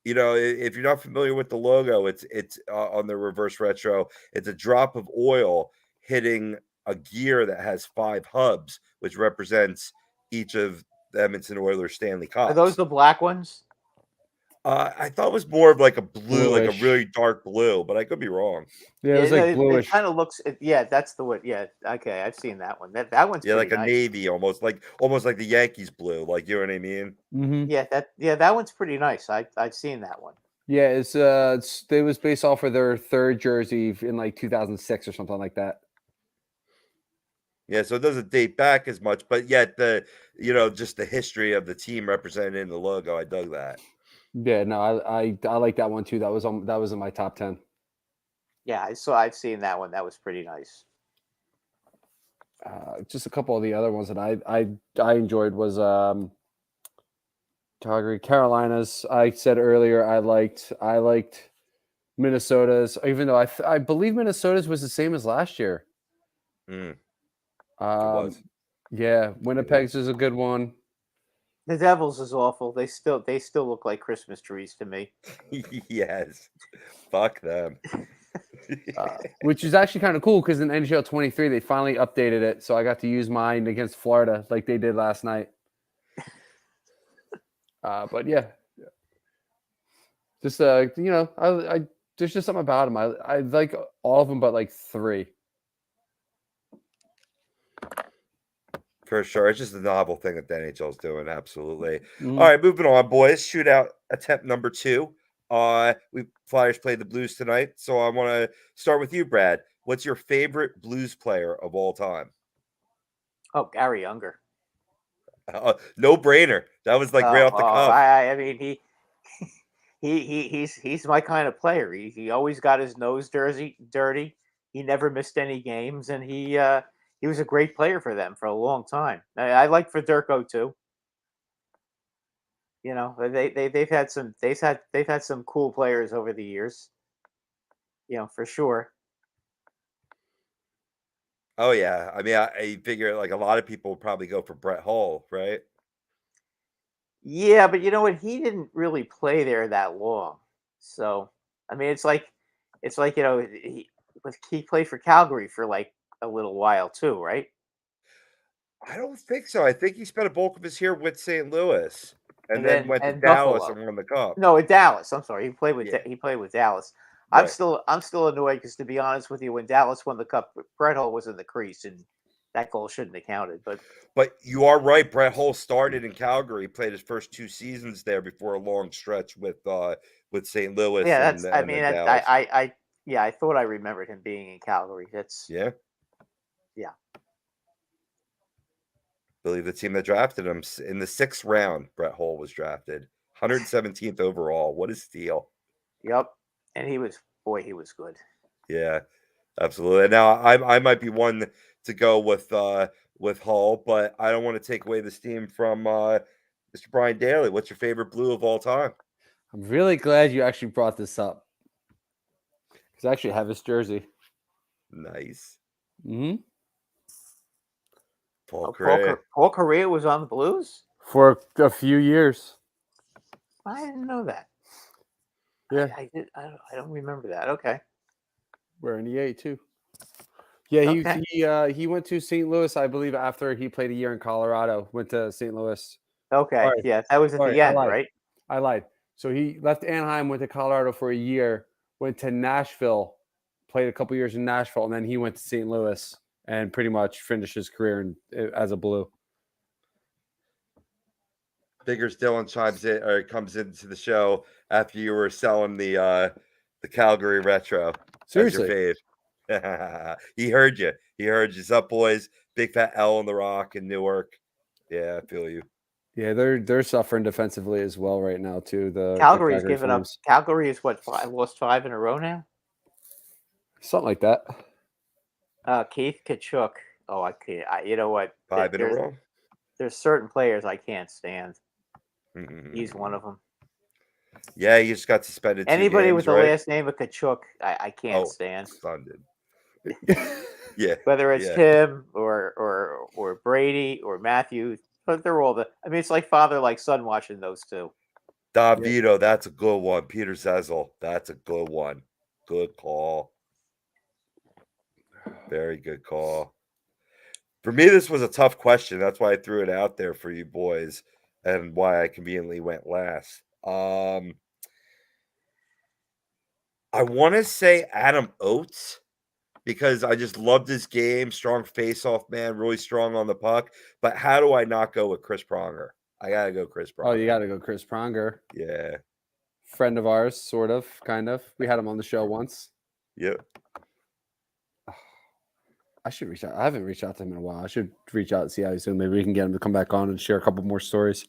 If you're not familiar with the logo, it's on the reverse retro. It's a drop of oil hitting a gear that has 5 hubs, which represents each of the Edmonton Oilers Stanley Cups. Are those the black ones? I thought it was more of like a blue, Bluish. like a really dark blue, but I could be wrong. Yeah, it was like bluish. It kind of looks. Yeah, that's the one. Yeah, okay, I've seen that one. That one's like nice. A navy, almost like the Yankees blue, like, you know what I mean? Mm-hmm. Yeah, that one's pretty nice. I've seen that one. Yeah, it was based off of their third jersey in like 2006 or something like that. Yeah, so it doesn't date back as much, but yet just the history of the team represented in the logo. I dug that. Yeah, no, I like that one too. That was in my top 10. Yeah, I've seen that one. That was pretty nice. Just a couple of the other ones that I enjoyed was Calgary, Carolinas. I said earlier I liked Minnesota's, even though I believe Minnesota's was the same as last year. It Um, was. yeah, Winnipeg's is a good one. The Devils is awful. They still look like Christmas trees to me. Yes. Fuck them. Which is actually kind of cool because in NHL 23 they finally updated it, so I got to use mine against Florida like they did last night. But yeah, just I there's just something about them. I like all of them, but like 3. For sure. It's just a novel thing that the NHL is doing. Absolutely. Mhm. All right, moving on, boys. Shootout attempt number 2. Flyers played the Blues tonight. So I want to start with you, Brad. What's your favorite Blues player of all time? Oh, Gary Unger. No brainer. That was like right off the cuff. I mean he's my kind of player. He always got his nose dirty. He never missed any games, and he was a great player for them for a long time. I like Federico too. You know, they've had some cool players over the years. You know, for sure. Oh yeah. I mean, I figure like a lot of people would probably go for Brett Hull, right? Yeah, but you know what? He didn't really play there that long. So, I mean, it's like he played for Calgary for like a little while too, right? I don't think so. I think he spent a bulk of his year with St. Louis and then went to And Dallas Buffalo. and won the cup. No, at Dallas. I'm sorry. Yeah. He played with Dallas. I'm Right. still annoyed because, to be honest with you, when Dallas won the cup, Brett Hull was in the crease and that goal shouldn't have counted. But you are right. Brett Hull started in Calgary, played his first 2 seasons there before a long stretch with St. Louis yeah, and then Dallas. I thought I remembered him being in Calgary. Yeah. Yeah. Believe the team that drafted him in the 6th round. Brett Hull was drafted, 117th overall. What a steal! Yep. And he was good. Yeah, absolutely. Now I might be one to go with Hull, but I don't want to take away the steam from Mr. Brian Daly. What's your favorite Blue of all time? I'm really glad you actually brought this up because I actually have his jersey. Nice. Mm-hmm. Paul Correa was on the Blues for a few years. I didn't know that. Yeah, I don't remember that. Okay. We're in EA too. Yeah, Okay. he went to St. Louis, I believe, after he played a year in Colorado. Went to St. Louis. Okay. Sorry. Yeah, that was at Sorry, the end, right? I lied. So he left Anaheim, went to Colorado for a year, went to Nashville, played a couple years in Nashville, and then he went to St. Louis and pretty much finished his career as a Blue. Figures Dylan comes into the show after you were selling the Calgary retro. Seriously, as your fave. He heard you. He heard you. What's up, boys? Big fat L on the Rock in Newark. Yeah, I feel you. Yeah, they're suffering defensively as well right now too. Calgary's Calgary given up. Flames. Calgary is lost 5 in a row now. Something like that. Keith Kachuk. Oh, I can't. You know what? 5 in a row. There's certain players I can't stand. He's one of them. Yeah, he just got suspended. Anybody 2 games, with the right? last name of Kachuk, I can't stand. Son did. Yeah. Whether it's him or Brady or Matthew, but they're all I mean, it's like father like son watching those two. Davito, that's a good one. Peter Zezel, that's a good one. Good call. Very good call. For me, this was a tough question. That's why I threw it out there for you boys and why I conveniently went last. I want to say Adam Oates because I just loved his game. Strong face-off man, really strong on the puck. But how do I not go with Chris Pronger? I got to go Chris Pronger. Oh, you got to go Chris Pronger. Yeah. Friend of ours, sort of, kind of. We had him on the show once. Yep. I should reach out. I haven't reached out to him in a while. I should reach out and see how he's doing. Maybe we can get him to come back on and share a couple more stories.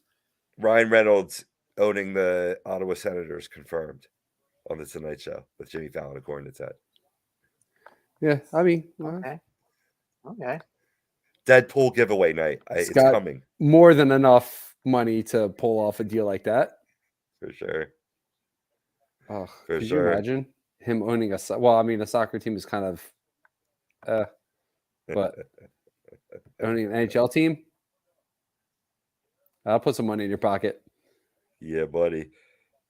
Ryan Reynolds owning the Ottawa Senators confirmed on the Tonight Show with Jimmy Fallon, according to Ted. Yeah, I mean, Okay. Deadpool giveaway night. It's got coming more than enough money to pull off a deal like that. for sure. Oh, For could sure. you imagine him owning a soccer team is kind of, but owning an NHL team, I'll put some money in your pocket. Yeah, buddy.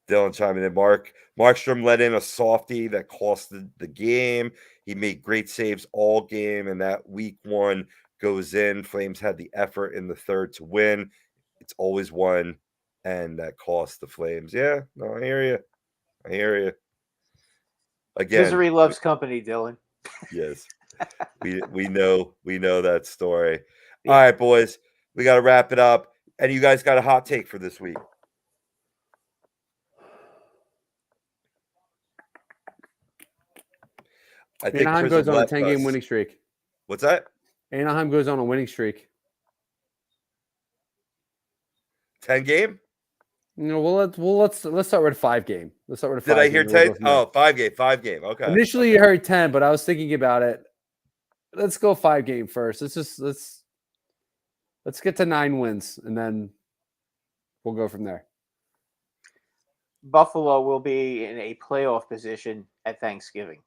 Dylan chiming in. Markstrom let in a softie that cost the game. He made great saves all game, and that week one goes in. Flames had the effort in the third to win. It's always one, and that cost the Flames. Yeah, no, I hear you. Again, Misery loves company, Dylan. yes, we know that story. Yeah. All right, boys, we got to wrap it up. And you guys got a hot take for this week? I think Anaheim Prism goes on a left 10-game us. winning streak. What's that? Anaheim goes on a winning streak. 10-game? No, let's start with a 5-game. Let's start with a 5. Did I hear 10? Oh, 5-game. 5-game. Okay. Initially, you heard 10, but I was thinking about it. Let's go 5-game first. Let's get to 9 wins, and then we'll go from there. Buffalo will be in a playoff position at Thanksgiving.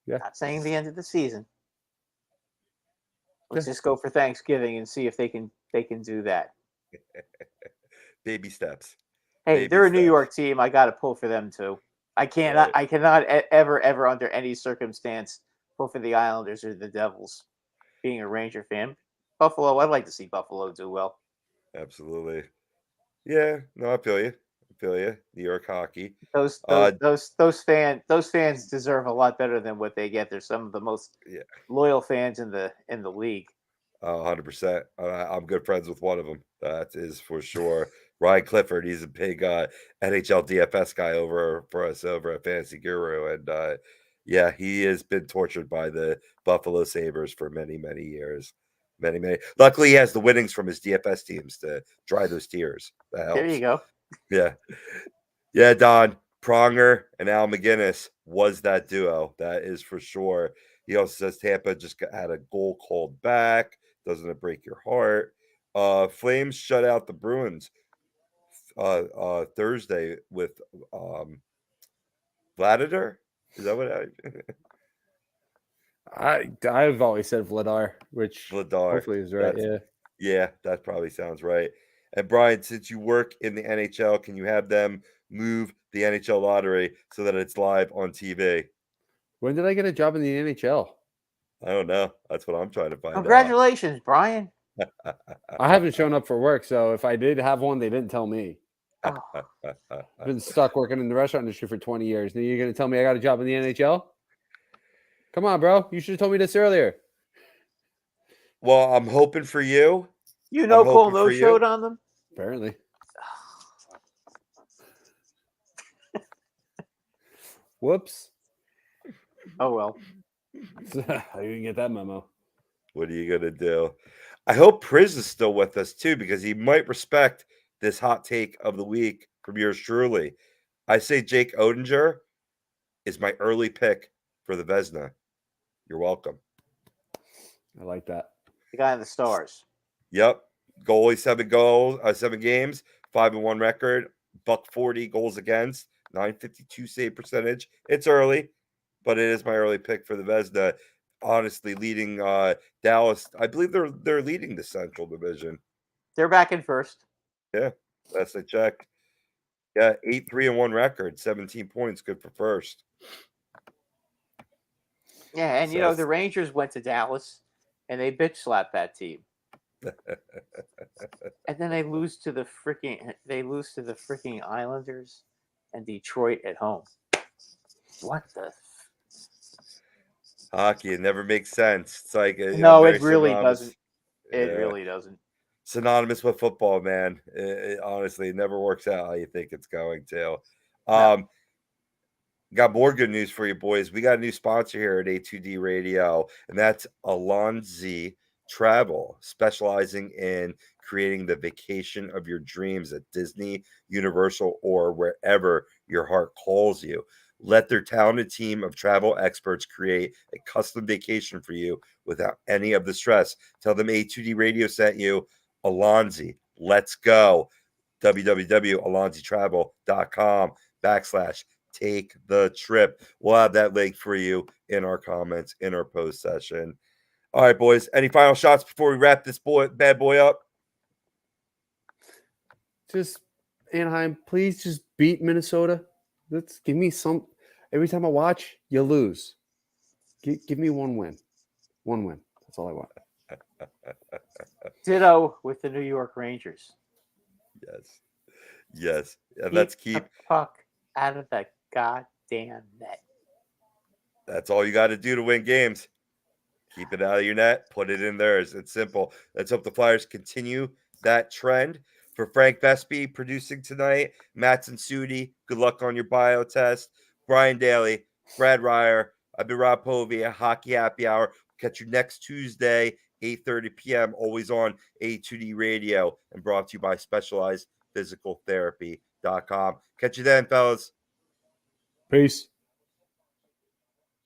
Yeah. Not saying the end of the season. Let's just go for Thanksgiving and see if they can do that. Baby steps. Hey, Baby they're a New steps. York team. I got to pull for them too. I cannot ever under any circumstance pull for the Islanders or the Devils. Being a Ranger fan, Buffalo, I'd like to see Buffalo do well. Absolutely. Yeah. No, I feel you. New York hockey. Those fans deserve a lot better than what they get. They're some of the most loyal fans in the league. 100%. I'm good friends with one of them. That is for sure. Ryan Clifford. He's a big NHL DFS guy over for us over at Fantasy Guru, and he has been tortured by the Buffalo Sabres for many, many years. Many. Luckily, he has the winnings from his DFS teams to dry those tears. That helps. There you go. Yeah, Don Pronger and Al McGinnis was that duo. That is for sure. He also says Tampa just had a goal called back. Doesn't it break your heart? Flames shut out the Bruins Thursday with Vladimir. Is that what I've always said Vladar, which Vladar. hopefully is right. Yeah, that probably sounds right. And Brian, since you work in the NHL, can you have them move the NHL lottery so that it's live on TV? When did I get a job in the NHL? I don't know. That's what I'm trying to find out. Congratulations, Brian. I haven't shown up for work, so if I did have one, they didn't tell me. Oh, I've been stuck working in the restaurant industry for 20 years. Now you're going to tell me I got a job in the NHL? Come on, bro. You should have told me this earlier. Well, I'm hoping for you. you know, Cole no-showed on them? Apparently. Whoops. Oh, well. I didn't get that memo. What are you going to do? I hope Priz is still with us, too, because he might respect this hot take of the week from yours truly. I say Jake Odinger is my early pick for the Vezina. You're welcome. I like that. The guy in the Stars. Yep. Goalie, 7 games, 5-1 record, $140 goals against, .952 save percentage. It's early, but it is my early pick for the Vezina. Honestly, leading Dallas. I believe they're leading the Central Division. They're back in first. Yeah, last I checked. Yeah, 8-3-1 record, 17 points, good for first. Yeah, and the Rangers went to Dallas and they bitch slapped that team. And then they lose to the freaking Islanders and Detroit at home. What the? Hockey, it never makes sense. It's like No, it really doesn't. It really doesn't. synonymous with football, man. Honestly, it never works out how you think it's going to. No. Got more good news for you, boys. We got a new sponsor here at A2D Radio, and that's Alonzi Travel, specializing in creating the vacation of your dreams at Disney, Universal, or wherever your heart calls you. Let their talented team of travel experts create a custom vacation for you without any of the stress. Tell them A2D Radio sent you. Alonzi, let's go. www.alonzitravel.com/take the trip. We'll have that link for you in our comments in our post session. All right, boys. Any final shots before we wrap this bad boy up? Just Anaheim, please just beat Minnesota. Let's give me some. Every time I watch, you lose. Give me one win. One win. That's all I want. Ditto with the New York Rangers. Yes. And let's keep the puck out of the goddamn net. That's all you got to do to win games. Keep it out of your net. Put it in theirs. It's simple. Let's hope the Flyers continue that trend. For Frank Vespi producing tonight, Matson Sudi, good luck on your bio test. Brian Daly, Brad Ryer, I've been Rob Povey, Hockey Happy Hour. Catch you next Tuesday, 8:30 p.m., always on A2D Radio, and brought to you by SpecializedPhysicalTherapy.com. Catch you then, fellas. Peace.